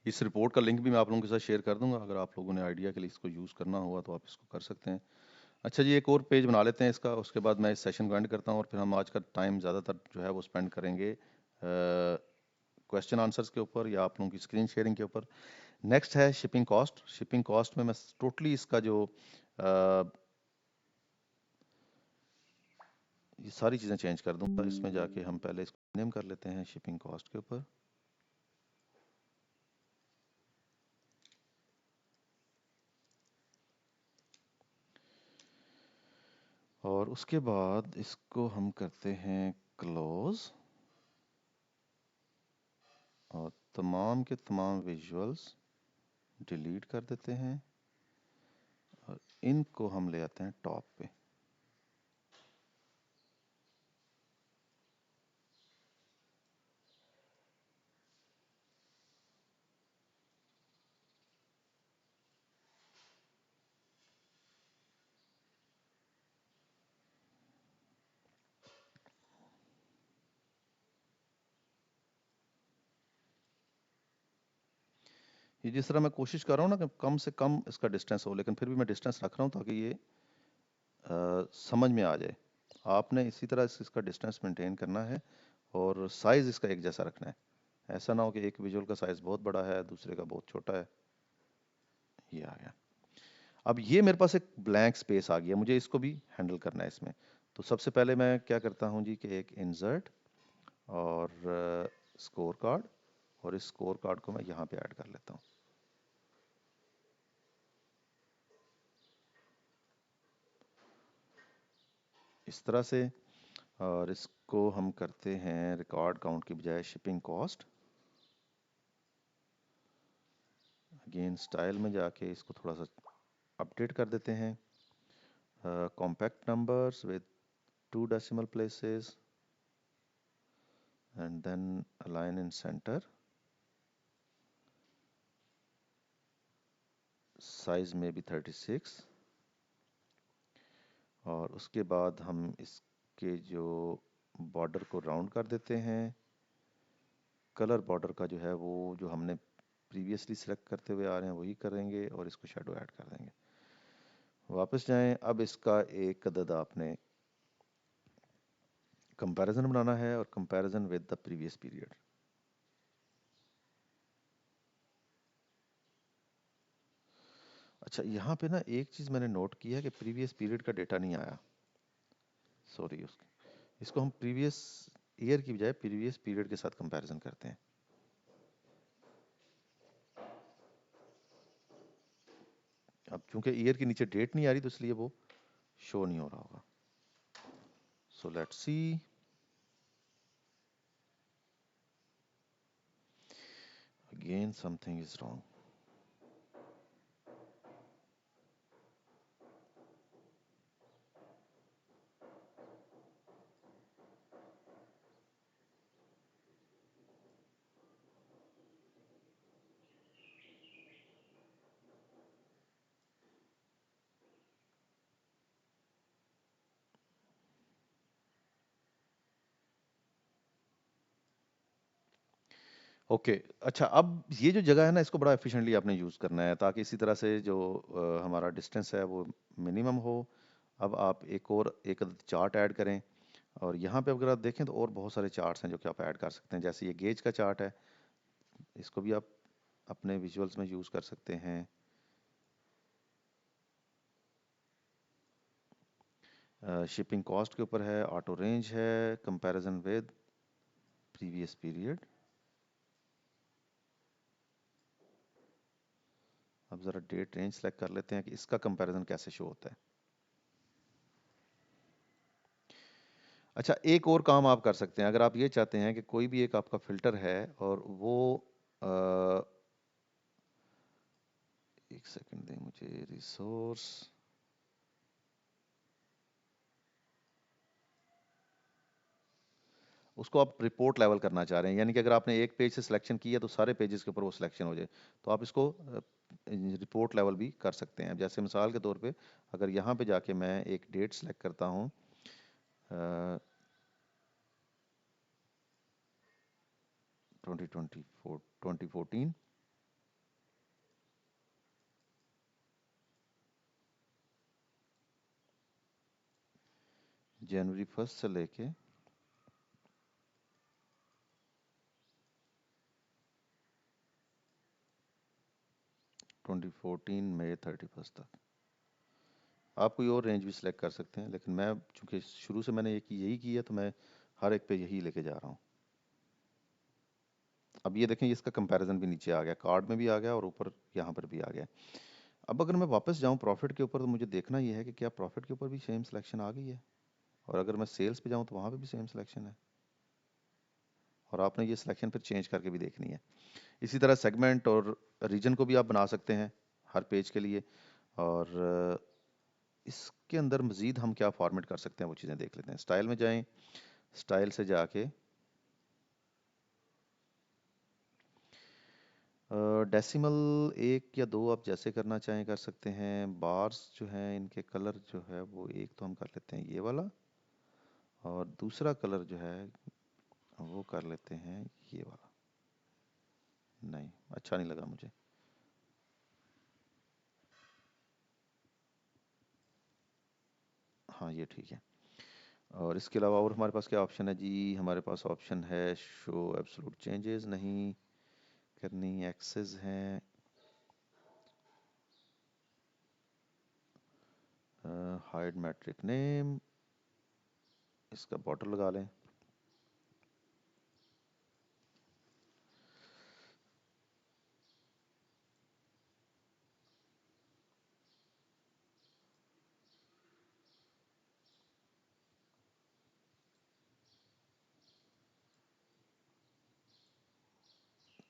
इस रिपोर्ट का लिंक भी मैं आप लोगों के साथ शेयर कर दूंगा, अगर आप लोगों ने आइडिया के लिए इसको यूज़ करना हुआ तो आप इसको कर सकते हैं। अच्छा जी, एक और पेज बना लेते हैं इसका, उसके बाद मैं इस सेशन को एंड करता हूँ और फिर हम आज का टाइम ज़्यादातर जो है वो स्पेंड करेंगे क्वेश्चन आंसर्स के ऊपर या आप लोगों की स्क्रीन शेयरिंग के ऊपर। नेक्स्ट है शिपिंग कॉस्ट। शिपिंग कॉस्ट में मैं टोटली इसका जो ये सारी चीज़ें चेंज कर दूंगा। इसमें जाके हम पहले इसको नेम कर लेते हैं शिपिंग कॉस्ट के ऊपर। और उसके बाद इसको हम करते हैं क्लोज, और तमाम के तमाम विजुअल्स डिलीट कर देते हैं और इनको हम ले आते हैं टॉप पे। ये जिस तरह मैं कोशिश कर रहा हूँ ना कि कम से कम इसका डिस्टेंस हो, लेकिन फिर भी मैं डिस्टेंस रख रहा हूँ ताकि ये समझ में आ जाए। आपने इसी तरह इसका डिस्टेंस मेंटेन करना है और साइज इसका एक जैसा रखना है। ऐसा ना हो कि एक विजुअल का साइज बहुत बड़ा है दूसरे का बहुत छोटा है। ये आ गया। अब ये मेरे पास एक ब्लैंक स्पेस आ गया, मुझे इसको भी हैंडल करना है इसमें। तो सबसे पहले मैं क्या करता हूँ जी कि एक इंसर्ट और स्कोर कार्ड, और इस स्कोर कार्ड को मैं यहाँ पे ऐड कर लेता हूँ इस तरह से। और इसको हम करते हैं रिकॉर्ड काउंट की बजाय शिपिंग कॉस्ट। अगेन स्टाइल में जाके इसको थोड़ा सा अपडेट कर देते हैं। Compact numbers with 2 decimal places and then align in center, size में भी 36। और उसके बाद हम इसके जो बॉर्डर को राउंड कर देते हैं। कलर बॉर्डर का जो है वो जो हमने प्रीवियसली सिलेक्ट करते हुए आ रहे हैं वही करेंगे और इसको शेडो ऐड कर देंगे। वापस जाएं, अब इसका एक अदद आपने कंपैरिजन बनाना है और comparison with the previous period. अच्छा, यहाँ पे ना एक चीज़ मैंने नोट की है कि प्रीवियस पीरियड का डेटा नहीं आया। सॉरी, इसको हम प्रीवियस ईयर की बजाय प्रीवियस पीरियड के साथ कंपैरिजन करते हैं। अब चूंकि ईयर के नीचे डेट नहीं आ रही तो इसलिए वो शो नहीं हो रहा होगा। So let's see. Again something is wrong. Okay, अच्छा, अब ये जो जगह है ना इसको बड़ा एफिशिएंटली आपने यूज़ करना है ताकि इसी तरह से जो हमारा डिस्टेंस है वो मिनिमम हो। अब आप एक चार्ट ऐड करें, और यहाँ पे अगर आप देखें तो और बहुत सारे चार्ट्स हैं जो कि आप ऐड कर सकते हैं। जैसे ये गेज का चार्ट है, इसको भी आप अपने विजुअल्स में यूज़ कर सकते हैं। शिपिंग कॉस्ट के ऊपर है, ऑटो रेंज है, कंपैरिजन विद प्रीवियस पीरियड। अब ज़रा डेट रेंज सेलेक्ट कर लेते हैं कि इसका कंपैरिजन कैसे शो होता है। अच्छा, एक और काम आप कर सकते हैं अगर आप ये चाहते हैं कि कोई भी एक आपका फिल्टर है और वो अ, एक सेकंड दें मुझे, रिसोर्स, उसको आप रिपोर्ट लेवल करना चाह रहे हैं, यानी कि अगर आपने एक पेज से सिलेक्शन किया तो सारे पेजेस के ऊपर वो सिलेक्शन हो जाए, तो आप इसको रिपोर्ट लेवल भी कर सकते हैं। जैसे मिसाल के तौर पे अगर यहाँ पे जाके मैं एक डेट सेलेक्ट करता हूँ 2024 2014, जनवरी 1 से लेके 2014 मई 31 तक। आप कोई और रेंज भी सिलेक्ट कर सकते हैं, लेकिन मैं चूंकि शुरू से मैंने यही किया तो मैं हर एक पे यही लेके जा रहा हूँ। अब ये देखें, इसका कंपैरिजन भी नीचे आ गया, कार्ड में भी आ गया और ऊपर यहाँ पर भी आ गया। अब अगर मैं वापस जाऊँ प्रॉफिट के ऊपर, तो मुझे देखना ये है कि क्या प्रॉफिट के ऊपर भी सेम सिलेक्शन आ गई है, और अगर मैं सेल्स पे जाऊँ तो वहाँ पे भी सेम सिलेक्शन है, और आपने ये सिलेक्शन फिर चेंज करके भी देखनी है। इसी तरह सेगमेंट और रीजन को भी आप बना सकते हैं हर पेज के लिए। और इसके अंदर मज़ीद हम क्या फॉर्मेट कर सकते हैं वो चीज़ें देख लेते हैं। स्टाइल में जाएं, स्टाइल से जाके डेसिमल 1 या 2 आप जैसे करना चाहें कर सकते हैं। बार्स जो हैं इनके कलर जो है वो एक तो हम कर लेते हैं ये वाला, और दूसरा कलर जो है वो कर लेते हैं ये वाला। नहीं, अच्छा नहीं लगा मुझे। हाँ, ये ठीक है। और इसके अलावा और हमारे पास क्या ऑप्शन है जी? हमारे पास ऑप्शन है शो एब्सोल्यूट चेंजेस नहीं करनी, एक्सेस हैं, हाइड मैट्रिक नेम, इसका बॉर्डर लगा लें।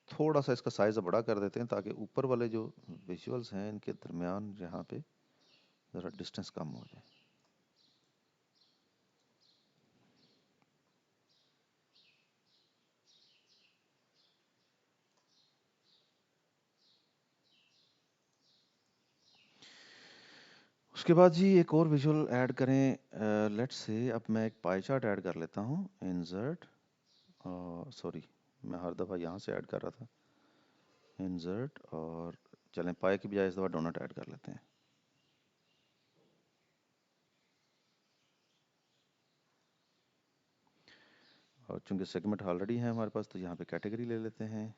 थोड़ा सा इसका साइज बड़ा कर देते हैं ताकि ऊपर वाले जो विजुअल्स हैं इनके दरमियान यहाँ पे ज़रा डिस्टेंस कम हो जाए। उसके बाद जी एक और विजुअल ऐड करें। लेट्स से अब मैं एक पाई चार्ट ऐड कर लेता हूँ। इंसर्ट, सॉरी मैं हर दफ़ा यहाँ से ऐड कर रहा था। इंसर्ट, और चलें पाई की बजाय इस दफ़ा डोनट ऐड कर लेते हैं। और चूंकि सेगमेंट ऑलरेडी है हमारे पास तो यहाँ पे कैटेगरी ले लेते हैं।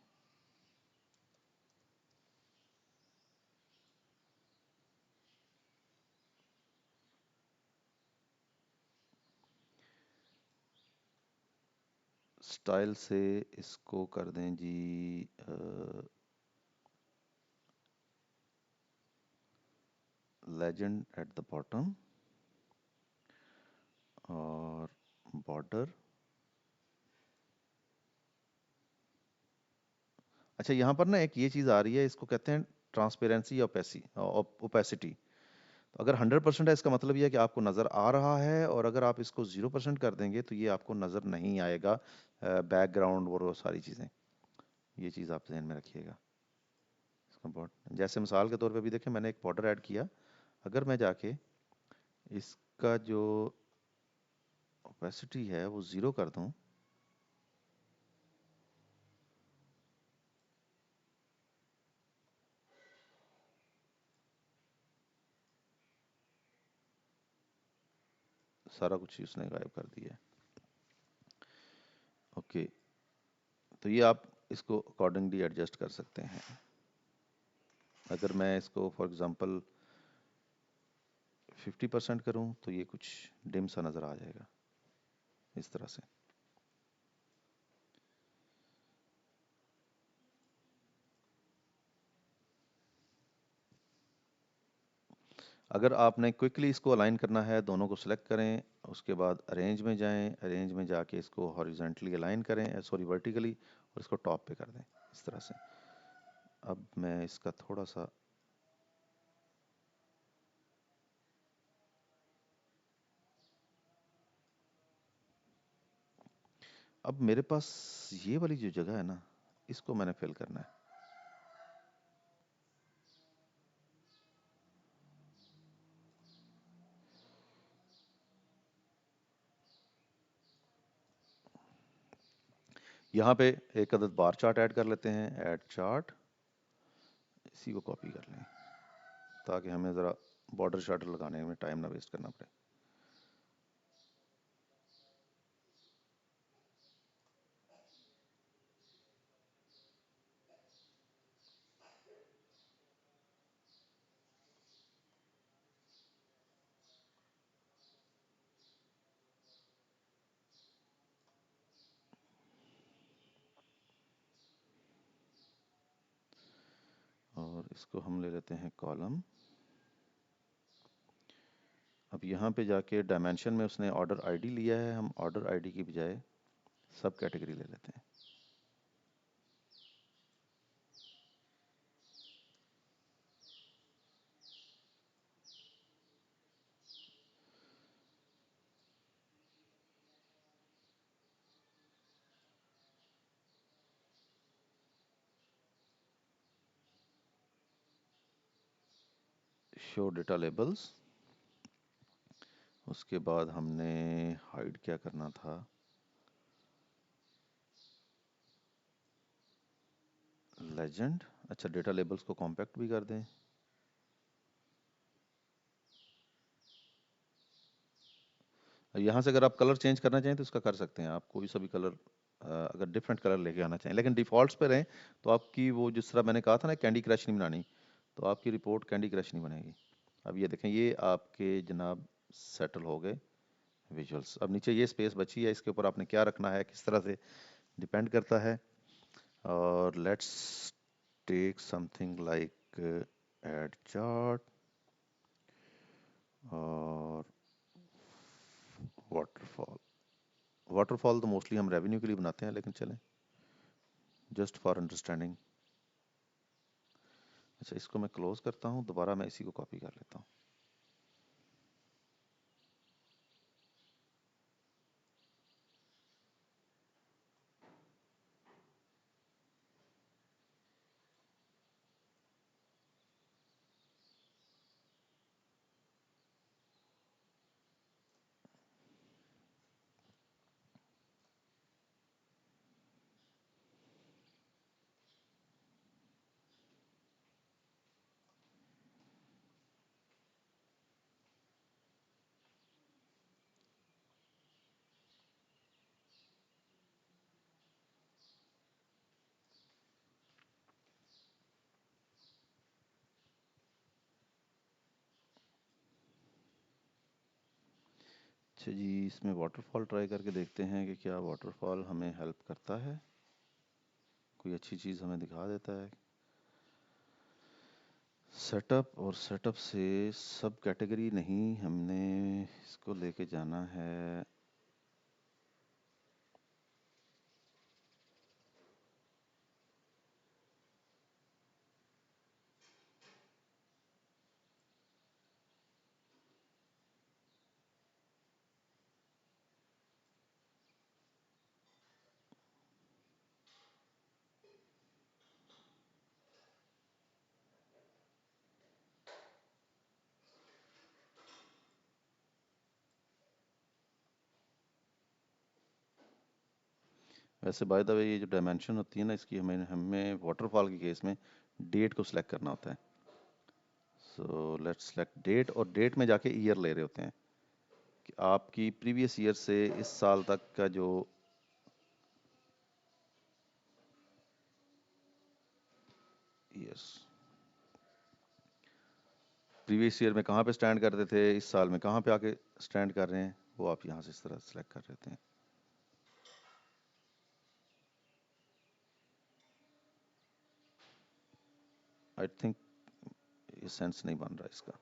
स्टाइल से इसको कर दें जी लेजेंड एट द बॉटम, और बॉर्डर। अच्छा, यहाँ पर ना एक ये चीज़ आ रही है, इसको कहते हैं ट्रांसपेरेंसी ओपेसिटी। तो अगर 100% है इसका मतलब ये है कि आपको नज़र आ रहा है, और अगर आप इसको 0% कर देंगे तो ये आपको नज़र नहीं आएगा। बैकग्राउंड और वो सारी चीज़ें, ये चीज़ आप ध्यान में रखिएगा। इसका बॉर्डर जैसे मिसाल के तौर पे भी देखें, मैंने एक बॉर्डर ऐड किया, अगर मैं जाके इसका जो ओपेसिटी है वो 0 कर दूं, सारा कुछ उसने गायब कर दिया है। ओके, तो ये आप इसको अकॉर्डिंगली एडजस्ट कर सकते हैं। अगर मैं इसको फॉर एग्जांपल 50% करूं तो ये कुछ डिम सा नज़र आ जाएगा इस तरह से। अगर आपने क्विकली इसको अलाइन करना है, दोनों को सिलेक्ट करें, उसके बाद अरेंज में जाएं, अरेंज में जाके इसको हॉरिजॉन्टली अलाइन करें, सॉरी वर्टिकली, और इसको टॉप पे कर दें इस तरह से। अब मैं इसका थोड़ा सा अब मेरे पास ये वाली जो जगह है ना, इसको मैंने फिल करना है। यहाँ पे एक अदद बार चार्ट ऐड कर लेते हैं, ऐड चार्ट, इसी को कॉपी कर लें ताकि हमें ज़रा बॉर्डर शार्टर लगाने में टाइम ना वेस्ट करना पड़े। और इसको हम ले लेते हैं कॉलम। अब यहाँ पे जाके डायमेंशन में उसने ऑर्डर आईडी लिया है, हम ऑर्डर आईडी की बजाय सब कैटेगरी ले लेते हैं। Show data labels. उसके बाद हमने हाइड क्या करना था, लेजेंड। अच्छा, डेटा लेबल्स को कॉम्पैक्ट भी कर दें। यहाँ से अगर आप कलर चेंज करना चाहें तो इसका कर सकते हैं, आप कोई सा भी कलर अगर डिफरेंट कलर लेके आना चाहें, लेकिन डिफ़ॉल्ट्स पे रहें तो आपकी वो जिस तरह मैंने कहा था ना कैंडी क्रश नहीं बनानी, तो आपकी रिपोर्ट कैंडी क्रश नहीं बनेगी। अब ये देखें, ये आपके जनाब सेटल हो गए विजुअल्स। अब नीचे ये स्पेस बची है, इसके ऊपर आपने क्या रखना है किस तरह से डिपेंड करता है। और let's take something like add chart और वाटरफॉल। वाटरफॉल तो मोस्टली हम रेवेन्यू के लिए बनाते हैं, लेकिन चलें जस्ट फॉर अंडरस्टैंडिंग। अच्छा, इसको मैं क्लोज करता हूँ, दोबारा मैं इसी को कॉपी कर लेता हूँ। अच्छा जी, इसमें वाटरफॉल ट्राई करके देखते हैं कि क्या वाटरफॉल हमें हेल्प करता है, कोई अच्छी चीज़ हमें दिखा देता है। सेटअप, और सेटअप से सब कैटेगरी नहीं, हमने इसको लेके जाना है वैसे बाय द वे ये जो डायमेंशन होती है ना इसकी, हमें हमें वाटरफॉल के केस में डेट को सिलेक्ट करना होता है। सो लेट्स सेलेक्ट डेट, और डेट में जाके ईयर ले रहे होते हैं कि आपकी प्रीवियस ईयर से इस साल तक का जो ईयर्स, प्रीवियस ईयर में कहाँ पे स्टैंड करते थे, इस साल में कहाँ पे आके स्टैंड कर रहे हैं, वो आप यहाँ से इस तरह सेलेक्ट कर लेते हैं। आई थिंक ये सेंस नहीं बन रहा इसका।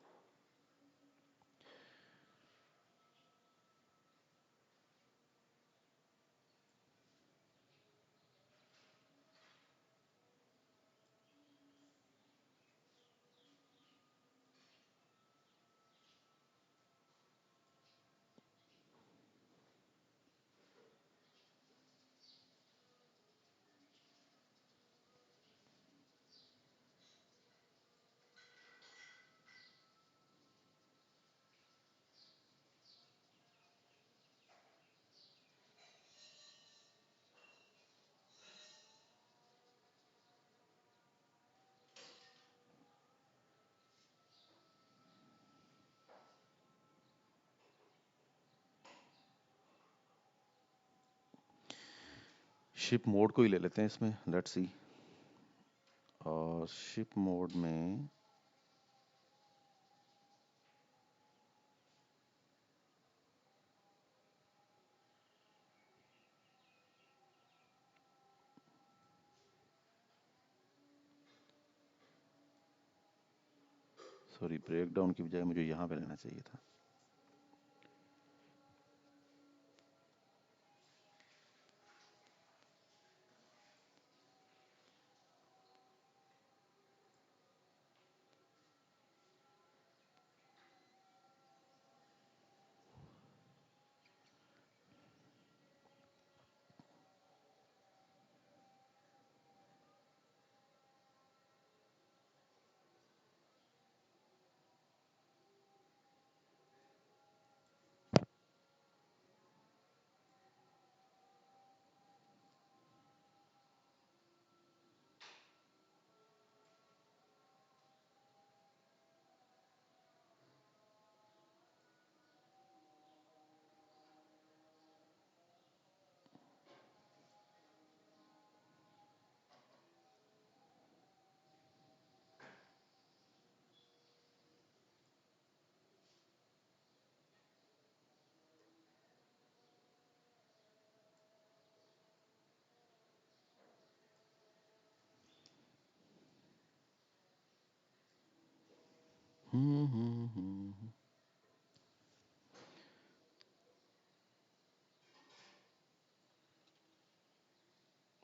शिप मोड को ही ले लेते हैं इसमें, लेट्स सी। और शिप मोड में सॉरी, ब्रेक डाउन की बजाय मुझे यहाँ पे लेना चाहिए था।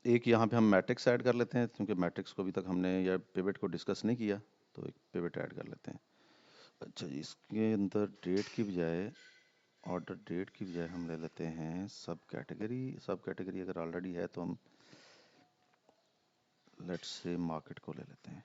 एक यहाँ पे हम मैट्रिक्स ऐड कर लेते हैं, क्योंकि मैट्रिक्स को अभी तक हमने या पिवट को डिस्कस नहीं किया, तो एक पिवट ऐड कर लेते हैं। अच्छा जी, इसके अंदर डेट की बजाय, ऑर्डर डेट की बजाय हम ले लेते हैं सब कैटेगरी। सब कैटेगरी अगर ऑलरेडी है तो हम लेट्स से मार्केट को ले लेते हैं।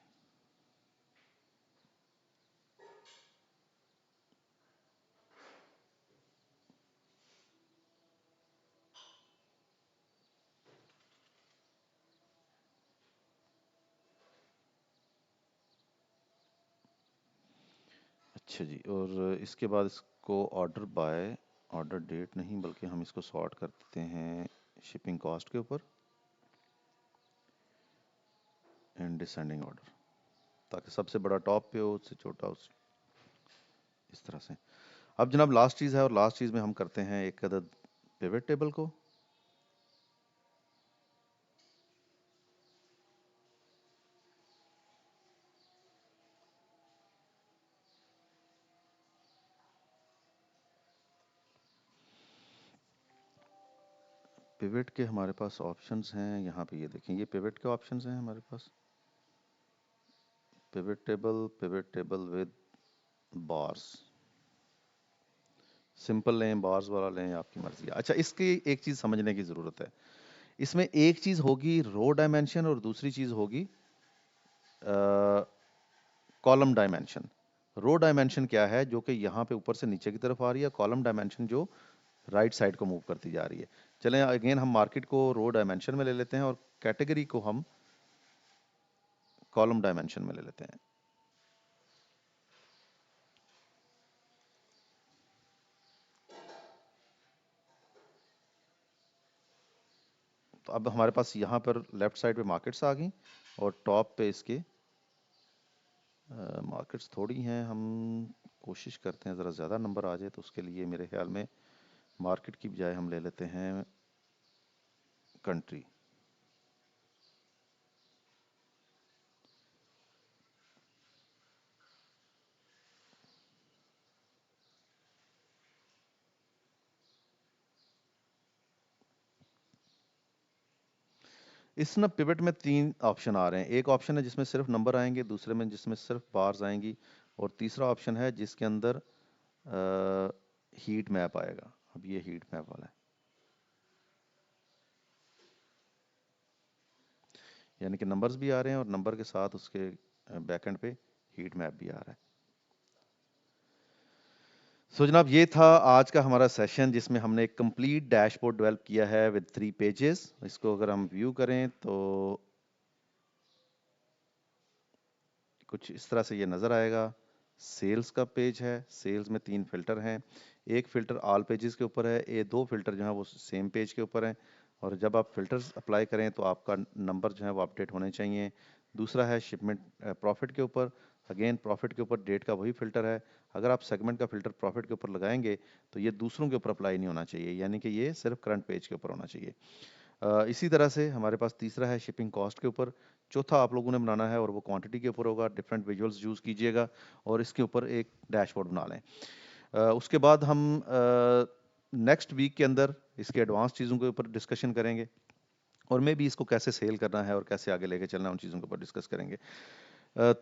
अच्छा जी, और इसके बाद इसको ऑर्डर बाय, ऑर्डर डेट नहीं बल्कि हम इसको सॉर्ट कर देते हैं शिपिंग कॉस्ट के ऊपर एंड डिसेंडिंग ऑर्डर, ताकि सबसे बड़ा टॉप पे हो, उससे छोटा उस, इस तरह से। अब जनाब लास्ट चीज़ है, और लास्ट चीज़ में हम करते हैं एक अदद पिवट टेबल को। पिवट के हमारे पास ऑप्शंस हैं, यहाँ पे ये देखें, ये पिवट के ऑप्शंस हैं हमारे पास। Pivot table with bars, simple लें, बार्स वाला लें, आपकी मर्जी है। अच्छा, इसकी एक चीज़ समझने की ज़रूरत है। इसमें एक चीज़ होगी रो डायमेंशन और दूसरी चीज़ होगी कॉलम डायमेंशन। रो डायमेंशन क्या है, जो कि यहाँ पे ऊपर से नीचे की तरफ आ रही है। कॉलम डायमेंशन जो राइट साइड को मूव करती जा रही है। चलें अगेन हम मार्केट को रो डायमेंशन में ले लेते हैं और कैटेगरी को हम कॉलम डायमेंशन में ले लेते हैं। तो अब हमारे पास यहाँ पर लेफ्ट साइड पे मार्केट्स आ गई, और टॉप पे इसके मार्केट्स थोड़ी हैं। हम कोशिश करते हैं ज़रा ज़्यादा नंबर आ जाए, तो उसके लिए मेरे ख्याल में मार्केट की बजाय हम ले लेते हैं कंट्री। इस ना पिवट में तीन ऑप्शन आ रहे हैं। एक ऑप्शन है जिसमें सिर्फ नंबर आएंगे, दूसरे में जिसमें सिर्फ बार्स आएंगी, और तीसरा ऑप्शन है जिसके अंदर हीट मैप आएगा। अब ये हीट मैप वाला है, यानी कि नंबर्स भी आ रहे हैं और नंबर के साथ उसके बैकएंड पे हीट मैप भी आ रहा है। सो जनाब, ये था आज का हमारा सेशन, जिसमें हमने एक कंप्लीट डैशबोर्ड डेवलप किया है विद 3 पेजेस। इसको अगर हम व्यू करें तो कुछ इस तरह से ये नज़र आएगा। सेल्स का पेज है, सेल्स में 3 फिल्टर हैं। एक फिल्टर ऑल पेजेस के ऊपर है, ये 2 फिल्टर जो है वो सेम पेज के ऊपर हैं, और जब आप फिल्टर्स अप्लाई करें तो आपका नंबर जो है वो अपडेट होने चाहिए। दूसरा है शिपमेंट प्रॉफिट के ऊपर, अगेन प्रॉफिट के ऊपर डेट का वही फिल्टर है। अगर आप सेगमेंट का फिल्टर प्रॉफिट के ऊपर लगाएंगे तो ये दूसरों के ऊपर अप्लाई नहीं होना चाहिए, यानी कि ये सिर्फ करंट पेज के ऊपर होना चाहिए। इसी तरह से हमारे पास तीसरा है शिपिंग कॉस्ट के ऊपर, चौथा आप लोगों ने बनाना है और वो क्वांटिटी के ऊपर होगा। डिफरेंट विजुअल्स यूज़ कीजिएगा और इसके ऊपर एक डैशबोर्ड बना लें। उसके बाद हम नेक्स्ट वीक के अंदर इसके एडवांस चीज़ों के ऊपर डिस्कशन करेंगे और मे भी इसको कैसे सेल करना है और कैसे आगे लेके चलना है, उन चीज़ों के ऊपर डिस्कस करेंगे।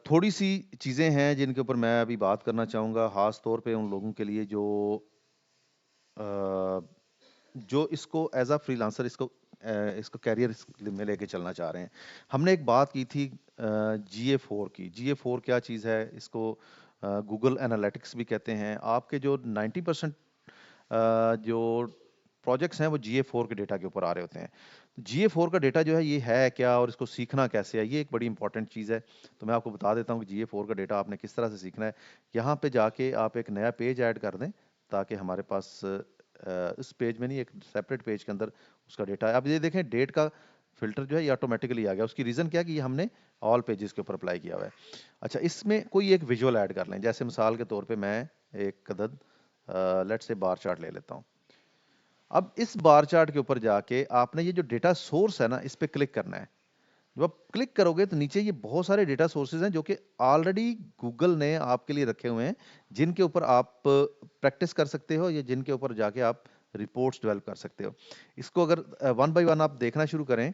थोड़ी सी चीज़ें हैं जिनके ऊपर मैं अभी बात करना चाहूँगा, ख़ास तौर पे उन लोगों के लिए जो इसको एज अ फ्रीलांसर इसको कैरियर में लेके चलना चाह रहे हैं। हमने एक बात की थी GA4 की। GA4 क्या चीज़ है? इसको गूगल एनालिटिक्स भी कहते हैं। आपके जो 90% जो प्रोजेक्ट्स हैं वो GA4 के डेटा के ऊपर आ रहे होते हैं। GA4 का डेटा जो है ये है क्या और इसको सीखना कैसे है, ये एक बड़ी इंपॉर्टेंट चीज़ है। तो मैं आपको बता देता हूँ कि GA4 का डेटा आपने किस तरह से सीखना है। यहाँ पे जाके आप एक नया पेज ऐड कर दें ताकि हमारे पास इस पेज में नहीं, एक सेपरेट पेज के अंदर उसका डेटा है। अब ये देखें डेट का फिल्टर जो है ये ऑटोमेटिकली आ गया। उसकी रीज़न क्या है कि ये हमने ऑल पेजेस के ऊपर अप्लाई किया हुआ है। अच्छा, इसमें कोई एक विजुअल ऐड कर लें। जैसे मिसाल के तौर पे मैं एक अदद लेट्स से बार चार्ट ले लेता हूँ। अब इस बार चार्ट के ऊपर जाके आपने ये जो डेटा सोर्स है ना, इस पे क्लिक करना है। जब आप क्लिक करोगे तो नीचे ये बहुत सारे डेटा सोर्सेज हैं जो कि ऑलरेडी गूगल ने आपके लिए रखे हुए हैं, जिनके ऊपर आप प्रैक्टिस कर सकते हो या जिनके ऊपर जाके आप रिपोर्ट्स डेवलप कर सकते हो। इसको अगर वन बाय वन आप देखना शुरू करें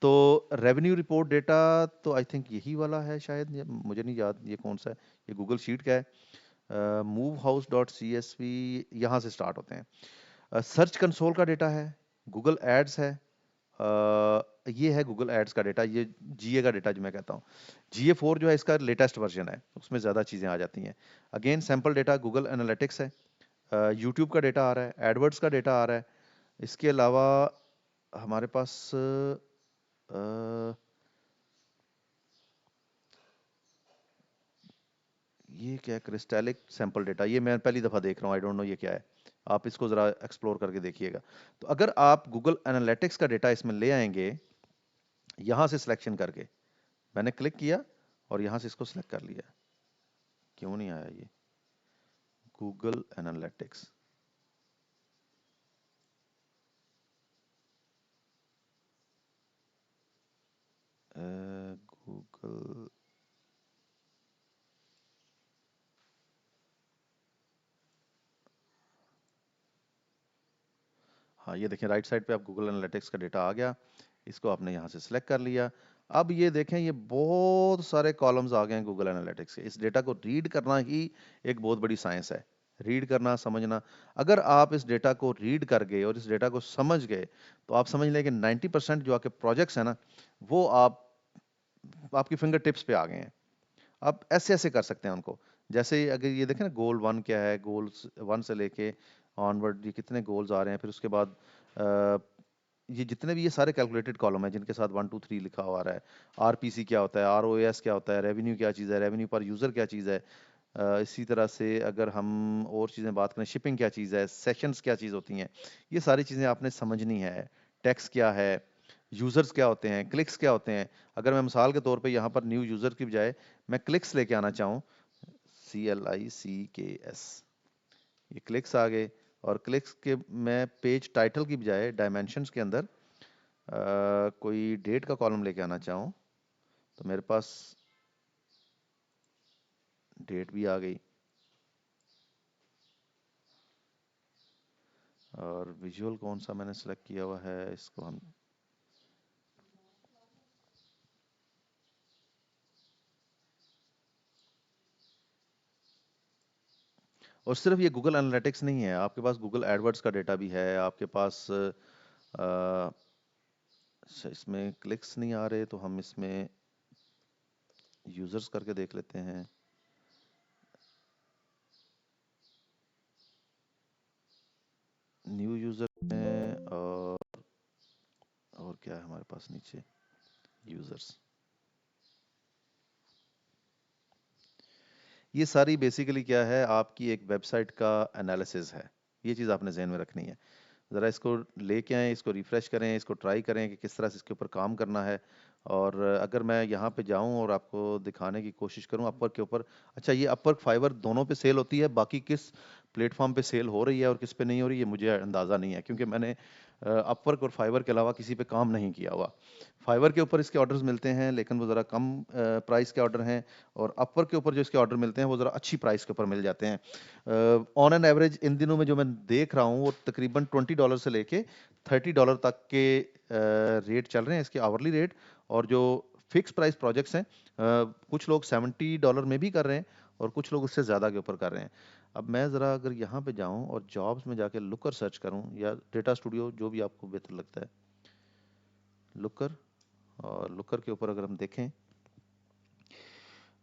तो रेवेन्यू रिपोर्ट डेटा तो आई थिंक यही वाला है शायद, मुझे नहीं याद ये कौन सा है। ये गूगल शीट का है। Move house dot C S V यहाँ से स्टार्ट होते हैं। सर्च कंसोल का डेटा है, गूगल एड्स है, ये है गूगल एड्स का डेटा, ये GA का डेटा जो मैं कहता हूँ। GA4 जो है इसका लेटेस्ट वर्जन है, उसमें ज़्यादा चीज़ें आ जाती हैं। Again sample data Google analytics है। यूट्यूब का डेटा आ रहा है, एडवर्ड्स का डेटा आ रहा है। इसके अलावा हमारे पास ये क्या है, क्रिस्टलिक सैंपल डेटा, ये मैं पहली दफ़ा देख रहा हूँ, आई डोंट नो ये क्या है। आप इसको ज़रा एक्सप्लोर करके देखिएगा। तो अगर आप गूगल एनालिटिक्स का डेटा इसमें ले आएंगे यहाँ से सिलेक्शन करके, मैंने क्लिक किया और यहाँ से इसको सिलेक्ट कर लिया। क्यों नहीं आया ये गूगल एनालिटिक्स? गूगल, हाँ ये देखें राइट साइड पे आप गूगल एनालिटिक्स का डेटा आ गया। इसको आपने यहाँ से सिलेक्ट कर लिया। अब ये देखें ये बहुत सारे कॉलम्स आ गए हैं गूगल एनालिटिक्स के। इस डेटा को रीड करना ही एक बहुत बड़ी साइंस है, रीड करना, समझना। अगर आप इस डेटा को रीड कर गए और इस डेटा को समझ गए तो आप समझ लें कि 90% जो आपके प्रोजेक्ट्स हैं ना, वो आपकी फिंगर टिप्स पे आ गए हैं। आप ऐसे ऐसे कर सकते हैं उनको। जैसे अगर ये देखें ना गोल 1 क्या है, गोल्स 1 से लेके ऑनवर्ड ये कितने गोल्स आ रहे हैं। फिर उसके बाद अ, ये जितने भी ये सारे कैलकुलेटेड कॉलम है जिनके साथ 1 2 3 लिखा हुआ आ रहा है। RPC क्या होता है, ROAS क्या होता है, रेवेन्यू क्या चीज़ है, रेवेन्यू पर यूज़र क्या चीज़ है। इसी तरह से अगर हम और चीज़ें बात करें, शिपिंग क्या चीज़ है, सेशंस क्या चीज़ होती हैं, ये सारी चीज़ें आपने समझनी है। टैक्स क्या है, यूज़र्स क्या होते हैं, क्लिक्स क्या होते हैं। अगर मैं मिसाल के तौर पे यहाँ पर न्यू यूज़र की बजाय मैं क्लिक्स लेके आना चाहूँ, CLICKS, ये क्लिक्स आ गए। और क्लिक्स के मैं पेज टाइटल की बजाय डायमेंशंस के अंदर कोई डेट का कॉलम लेके आना चाहूँ तो मेरे पास डेट भी आ गई। और विजुअल कौन सा मैंने सेलेक्ट किया हुआ है, इसको हम और सिर्फ ये गूगल एनालिटिक्स नहीं है, आपके पास गूगल एडवर्ड्स का डेटा भी है आपके पास। अच्छा, इसमें क्लिक्स नहीं आ रहे तो हम इसमें यूजर्स करके देख लेते हैं। न्यू यूजर में और क्या है हमारे पास नीचे, यूजर्स। ये सारी बेसिकली क्या है, आपकी एक वेबसाइट का एनालिसिस है। ये चीज़ आपने जहन में रखनी है। ज़रा इसको लेके आएँ, इसको रिफ़्रेश करें, इसको ट्राई करें कि किस तरह से इसके ऊपर काम करना है। और अगर मैं यहाँ पे जाऊँ और आपको दिखाने की कोशिश करूँ अपवर्क के ऊपर, अच्छा ये अपवर्क, फाइवर दोनों पे सेल होती है, बाकी किस प्लेटफ़ॉर्म पे सेल हो रही है और किस पे नहीं हो रही है मुझे अंदाज़ा नहीं है, क्योंकि मैंने अपवर्क और फाइवर के अलावा किसी पे काम नहीं किया हुआ। फाइवर के ऊपर इसके ऑर्डर्स मिलते हैं लेकिन वो ज़रा कम प्राइस के ऑर्डर हैं, और अपवर्क के ऊपर जो इसके ऑर्डर मिलते हैं वो ज़रा अच्छी प्राइस के ऊपर मिल जाते हैं। ऑन एन एवरेज इन दिनों में जो मैं देख रहा हूँ वो तकरीबन $20 से लेके $30 तक के रेट चल रहे हैं इसके आवरली रेट। और जो फिक्स प्राइस प्रोजेक्ट्स हैं, कुछ लोग $70 में भी कर रहे हैं और कुछ लोग उससे ज़्यादा के ऊपर कर रहे हैं। अब मैं ज़रा अगर यहाँ पे जाऊँ और जॉब्स में जाके लुकर सर्च करूँ या डेटा स्टूडियो, जो भी आपको बेहतर लगता है, लुकर, और लुकर के ऊपर अगर हम देखें,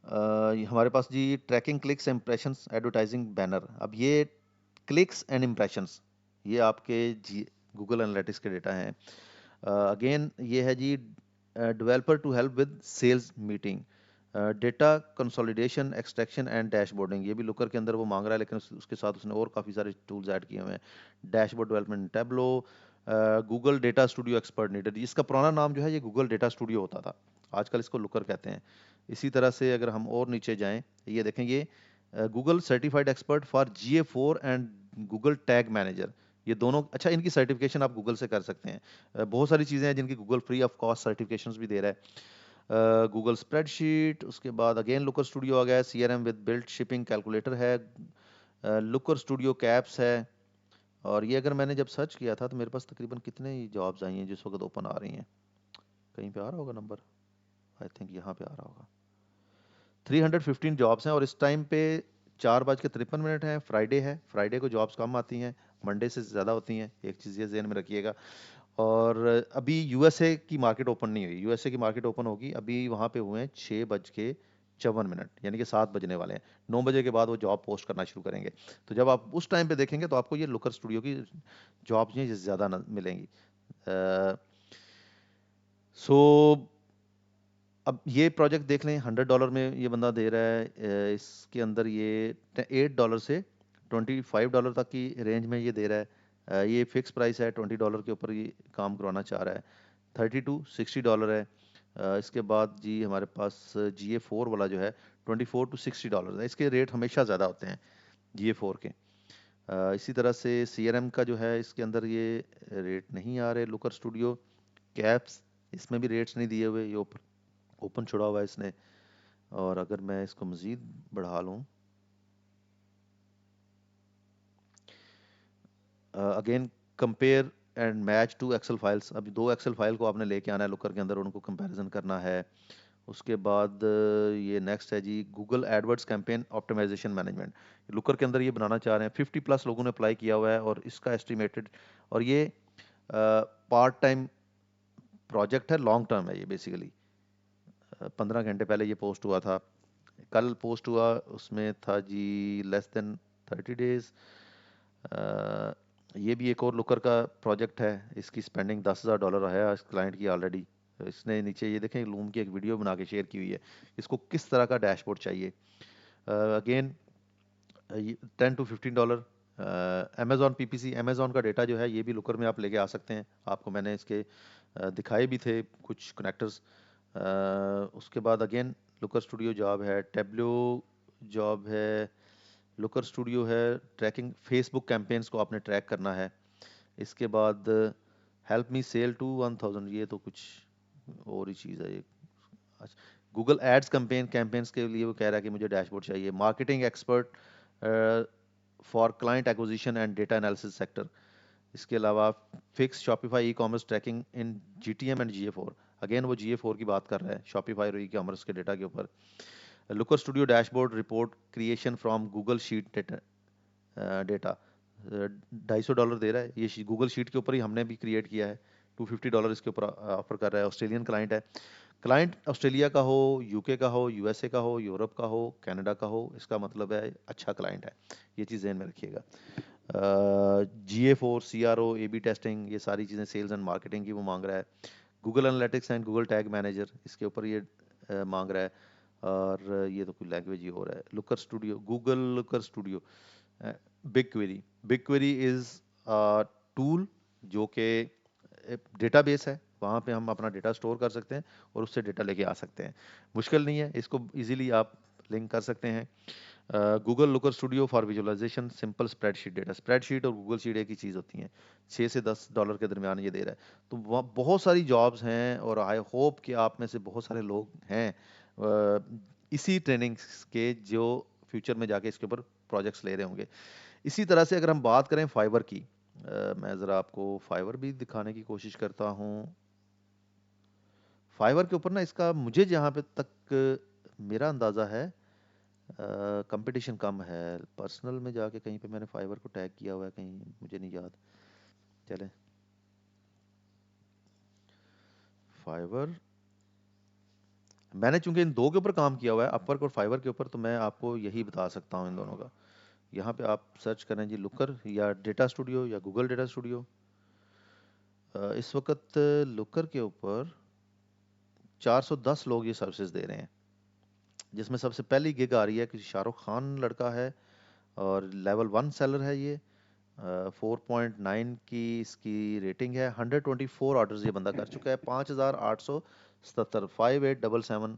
ये हमारे पास जी tracking clicks impressions advertising banner. अब ये क्लिक्स एंड इम्प्रेशंस ये आपके जी गूगल एनालिटिक्स के डेटा हैं। अगेन ये है जी developer to help with sales meeting, data consolidation extraction and dashboarding, ये भी लुकर के अंदर वो मांग रहा है लेकिन उसके साथ उसने और काफ़ी सारे टूल्स ऐड किए हुए हैं। Dashboard development tableau, Google data studio expert needed, इसका पुराना नाम जो है ये गूगल डेटा स्टूडियो होता था, आजकल इसको लुकर कहते हैं। इसी तरह से अगर हम और नीचे जाएं, ये देखें, ये Google certified expert for GA4 and Google tag manager, ये दोनों, अच्छा इनकी सर्टिफिकेशन आप गूगल से कर सकते हैं। बहुत सारी चीज़ें हैं जिनकी Google free of cost certifications भी दे रहा है। गूगल स्प्रेडशीट, उसके बाद अगेन लुकर स्टूडियो आ गया है, CRM with built shipping calculator है, लुकर स्टूडियो कैप्स है। और ये अगर मैंने जब सर्च किया था तो मेरे पास तकरीबन कितने जॉब्स आई हैं जिस वक्त ओपन आ रही हैं, कहीं पे आ रहा होगा नंबर, आई थिंक यहाँ पे आ रहा होगा। 315 जॉब्स हैं और इस टाइम पे 4:53 है, फ्राइडे है, फ्राइडे को जॉब्स कम आती हैं, मंडे से ज़्यादा होती हैं, एक चीज़ ये ज़हन में रखिएगा। और अभी यूएसए की मार्केट ओपन नहीं हुई, यूएसए की मार्केट ओपन होगी, अभी वहाँ पे हुए हैं 6:54, यानी कि 7 बजने वाले हैं। 9 बजे के बाद वो जॉब पोस्ट करना शुरू करेंगे। तो जब आप उस टाइम पे देखेंगे तो आपको ये लुकर स्टूडियो की जॉब्स हैं ये ज़्यादा मिलेंगी। सो अब ये प्रोजेक्ट देख लें, $100 में ये बंदा दे रहा है, इसके अंदर ये $8 से $25 तक की रेंज में ये दे रहा है। ये फिक्स प्राइस है, $20 के ऊपर ये काम करवाना चाह रहा है। $30 to $60 है। इसके बाद जी हमारे पास GA4 वाला जो है $24 to $60 है, इसके रेट हमेशा ज़्यादा होते हैं GA4 के। इसी तरह से CRM का जो है इसके अंदर ये रेट नहीं आ रहे। लुकर स्टूडियो कैप्स, इसमें भी रेट्स नहीं दिए हुए, ये ओपन छोड़ा हुआ है इसने। और अगर मैं इसको मज़ीद बढ़ा लूँ, again compare and match to excel files, अभी 2 एक्सेल फाइल को आपने लेके आना है लुकर के अंदर, उनको कंपैरिजन करना है। उसके बाद ये नेक्स्ट है जी Google AdWords campaign optimisation management, Looker के अंदर ये बनाना चाह रहे हैं। 50+ लोगों ने अप्लाई किया हुआ है और इसका एस्टिमेटेड, और ये पार्ट टाइम प्रोजेक्ट है, लॉन्ग टर्म है ये बेसिकली। 15 घंटे पहले ये पोस्ट हुआ था, कल पोस्ट हुआ, उसमें था जी less than 30 days। ये भी एक और लुकर का प्रोजेक्ट है, इसकी स्पेंडिंग $10,000 है इस क्लाइंट की ऑलरेडी। इसने नीचे ये देखें लूम की एक वीडियो बना के शेयर की हुई है, इसको किस तरह का डैशबोर्ड चाहिए। Again $10 to $15। Amazon PPC, Amazon का डेटा जो है ये भी लुकर में आप लेके आ सकते हैं, आपको मैंने इसके दिखाए भी थे कुछ कनेक्टर्स। उसके बाद अगेन लुकर स्टूडियो जॉब है, टेब्लो जॉब है, लुकर स्टूडियो है, ट्रैकिंग फेसबुक कैंपेन्स को आपने ट्रैक करना है। इसके बाद हेल्प मी सेल टू 1000, ये तो कुछ और ही चीज़ है ये। अच्छा, गूगल एड्स कैंपेन्स के लिए वो कह रहा है कि मुझे डैशबोर्ड चाहिए। Marketing expert for client acquisition and data analysis sector. इसके अलावा fix Shopify e commerce tracking in GTM and GA4, again वो GA4 की बात कर रहा है, शॉपिफाई और ई कॉमर्स के डेटा के ऊपर। Looker studio dashboard report creation from Google sheet data, $250 दे रहा है, ये गूगल शीट के ऊपर ही हमने भी क्रिएट किया है। $250 इसके ऊपर ऑफर कर रहा है। ऑस्ट्रेलियन क्लाइंट है, क्लाइंट ऑस्ट्रेलिया का हो, UK का हो, USA का हो, यूरोप का हो, कनाडा का हो, इसका मतलब है अच्छा क्लाइंट है, ये चीज़ ध्यान में रखिएगा। GA4 CRO AB टेस्टिंग, ये सारी चीज़ें सेल्स एंड मार्केटिंग की वो मांग रहा है। Google analytics and Google tag manager, इसके ऊपर ये मांग रहा है। और ये तो कोई लैंग्वेज ही हो रहा है। Looker studio, Google Looker studio, big query, big query is tool जो कि डेटाबेस है, वहाँ पे हम अपना डेटा स्टोर कर सकते हैं और उससे डेटा लेके आ सकते हैं, मुश्किल नहीं है, इसको इजीली आप लिंक कर सकते हैं। Google Looker Studio for visualisation simple spreadsheet data. Spreadsheet और गूगल शीट एक ही चीज़ होती हैं। $6 से $10 के दरमियान ये दे रहा है। तो वहाँ बहुत सारी जॉब्स हैं और आई होप कि आप में से बहुत सारे लोग हैं इसी ट्रेनिंग के जो फ्यूचर में जाके इसके ऊपर प्रोजेक्ट्स ले रहे होंगे। इसी तरह से अगर हम बात करें फाइबर की, मैं ज़रा आपको फाइबर भी दिखाने की कोशिश करता हूँ। फाइवर के ऊपर ना इसका मुझे जहाँ पे तक मेरा अंदाज़ा है कंपटीशन कम है। पर्सनल में जाके कहीं पे मैंने फाइवर को टैग किया हुआ है कहीं, मुझे नहीं याद। चले फाइवर, मैंने चूंकि इन दो के ऊपर काम किया हुआ है, अपवर्क और फाइवर के ऊपर, तो मैं आपको यही बता सकता हूँ इन दोनों का। यहाँ पे आप सर्च करें जी लुकर या डेटा स्टूडियो या गूगल डेटा स्टूडियो। इस वक्त लुकर के ऊपर 410 लोग ये सर्विसेज दे रहे हैं, जिसमें सबसे पहली गिग आ रही है किसी शाहरुख खान लड़का है और लेवल 1 सेलर है ये। 4.9 की इसकी रेटिंग है। 124 ऑर्डर्स ये बंदा कर चुका है। 5,877 5877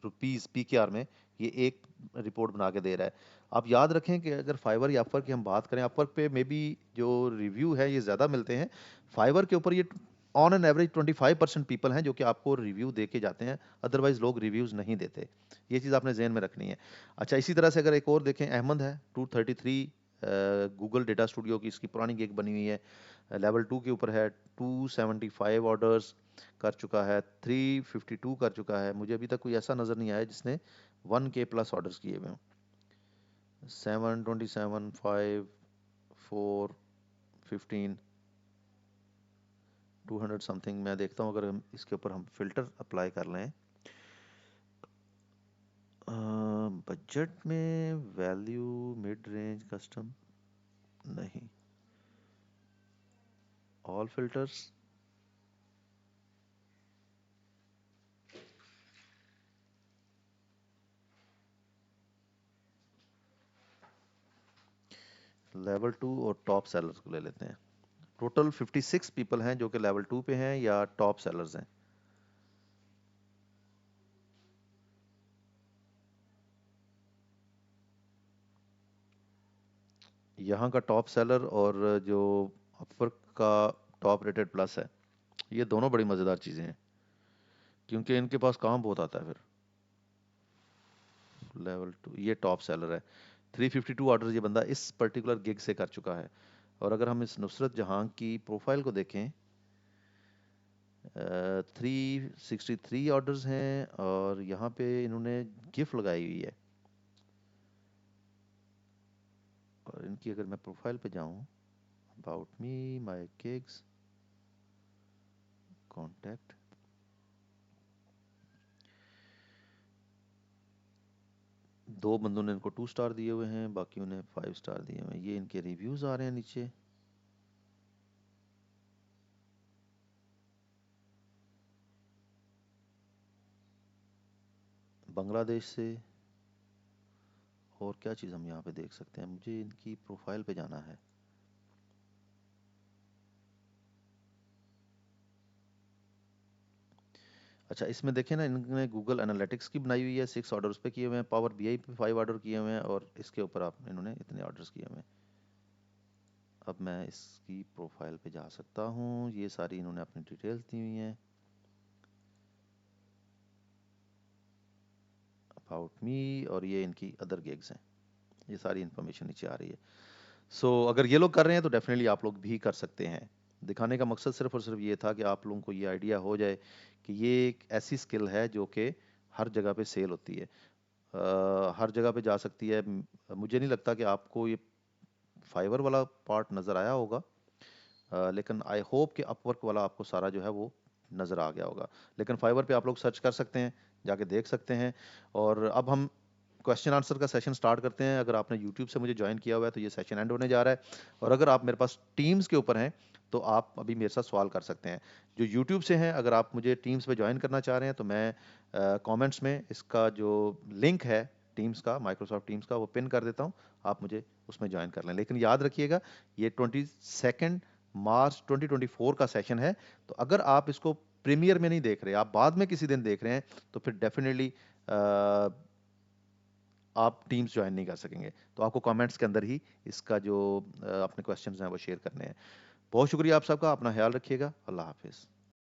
रुपीज़ PKR में ये एक रिपोर्ट बना के दे रहा है। आप याद रखें कि अगर फाइवर या अपवर्क की हम बात करें, अपवर्क पे मे बी जो रिव्यू है ये ज़्यादा मिलते हैं। फाइवर के ऊपर ये ऑन एन एवरेज 25% पीपल हैं जो कि आपको रिव्यू दे के जाते हैं, अदरवाइज लोग रिव्यूज़ नहीं देते। ये चीज़ आपने जहन में रखनी है। अच्छा, इसी तरह से अगर एक और देखें, अहमद है 233, गूगल डेटा स्टूडियो की इसकी पुरानी गिग बनी हुई है। लेवल 2 के ऊपर है। 275 ऑर्डर्स कर चुका है। 352 कर चुका है। मुझे अभी तक कोई ऐसा नज़र नहीं आया जिसने 1K+ ऑर्डर्स किए हुए हों। 727 5 4 15 200 समथिंग। मैं देखता हूँ अगर हम इसके ऊपर हम फिल्टर अप्लाई कर लें। बजट में वैल्यू मिड रेंज कस्टम नहीं, ऑल फिल्टर्स। लेवल 2 और टॉप सेलर्स को ले लेते हैं। टोटल 56 पीपल हैं जो कि लेवल 2 पे हैं या टॉप सेलर्स हैं। यहाँ का टॉप सेलर और जो अपवर्क का टॉप रेटेड प्लस है, ये दोनों बड़ी मज़ेदार चीज़ें हैं क्योंकि इनके पास काम बहुत आता है। फिर लेवल 2 ये टॉप सेलर है। 352 ऑर्डर ये बंदा इस पर्टिकुलर गिग से कर चुका है। और अगर हम इस नुसरत जहां की प्रोफाइल को देखें, 363 ऑर्डर्स हैं और यहाँ पे इन्होंने गिफ्ट लगाई हुई है। और इनकी अगर मैं प्रोफाइल पे जाऊं, about me, my gigs, contact, दो बंदों ने इनको 2 स्टार दिए हुए हैं, बाकी उन्हें 5 स्टार दिए हुए हैं। ये इनके रिव्यूज़ आ रहे हैं नीचे। बांग्लादेश से। और क्या चीज़ हम यहाँ पे देख सकते हैं, मुझे इनकी प्रोफाइल पे जाना है। अच्छा, इसमें देखें ना, इन्होंने गूगल एनालिटिक्स की बनाई हुई है। 6 ऑर्डर्स पे किए हुए हैं। पावर BI पे 5 ऑर्डर किए हुए हैं और इसके ऊपर आप इन्होंने इतने ऑर्डर्स किए हुए हैं। अब मैं इसकी प्रोफाइल पे जा सकता हूँ। ये सारी इन्होंने अपनी डिटेल्स दी हुई हैं। अबाउट मी, और ये इनकी अदर गिग्स हैं। ये सारी इन्फॉर्मेशन नीचे आ रही है। सो अगर ये लोग कर रहे हैं तो डेफिनेटली आप लोग भी कर सकते हैं। दिखाने का मकसद सिर्फ और सिर्फ ये था कि आप लोगों को ये आइडिया हो जाए कि ये एक ऐसी स्किल है जो कि हर जगह पे सेल होती है, हर जगह पे जा सकती है। मुझे नहीं लगता कि आपको ये फाइवर वाला पार्ट नज़र आया होगा, लेकिन आई होप कि अपवर्क वाला आपको सारा जो है वो नज़र आ गया होगा। लेकिन फाइवर पे आप लोग सर्च कर सकते हैं, जाके देख सकते हैं। और अब हम क्वेश्चन आंसर का सेशन स्टार्ट करते हैं। अगर आपने यूट्यूब से मुझे ज्वाइन किया हुआ है तो ये सेशन एंड होने जा रहा है। और अगर आप मेरे पास टीम्स के ऊपर हैं तो आप अभी मेरे साथ सवाल कर सकते हैं। जो यूट्यूब से हैं, अगर आप मुझे टीम्स पे ज्वाइन करना चाह रहे हैं तो मैं कमेंट्स में इसका जो लिंक है टीम्स का, माइक्रोसॉफ्ट टीम्स का, वो पिन कर देता हूँ। आप मुझे उसमें ज्वाइन कर लें। लेकिन याद रखिएगा, ये 22 मार्च 2024 का सेशन है। तो अगर आप इसको प्रीमियर में नहीं देख रहे, आप बाद में किसी दिन देख रहे हैं, तो फिर डेफिनेटली आप टीम्स ज्वाइन नहीं कर सकेंगे। तो आपको कमेंट्स के अंदर ही इसका जो अपने क्वेश्चंस हैं वो शेयर करने हैं। बहुत शुक्रिया आप सबका, अपना ख्याल रखिएगा। अल्लाह हाफिज़।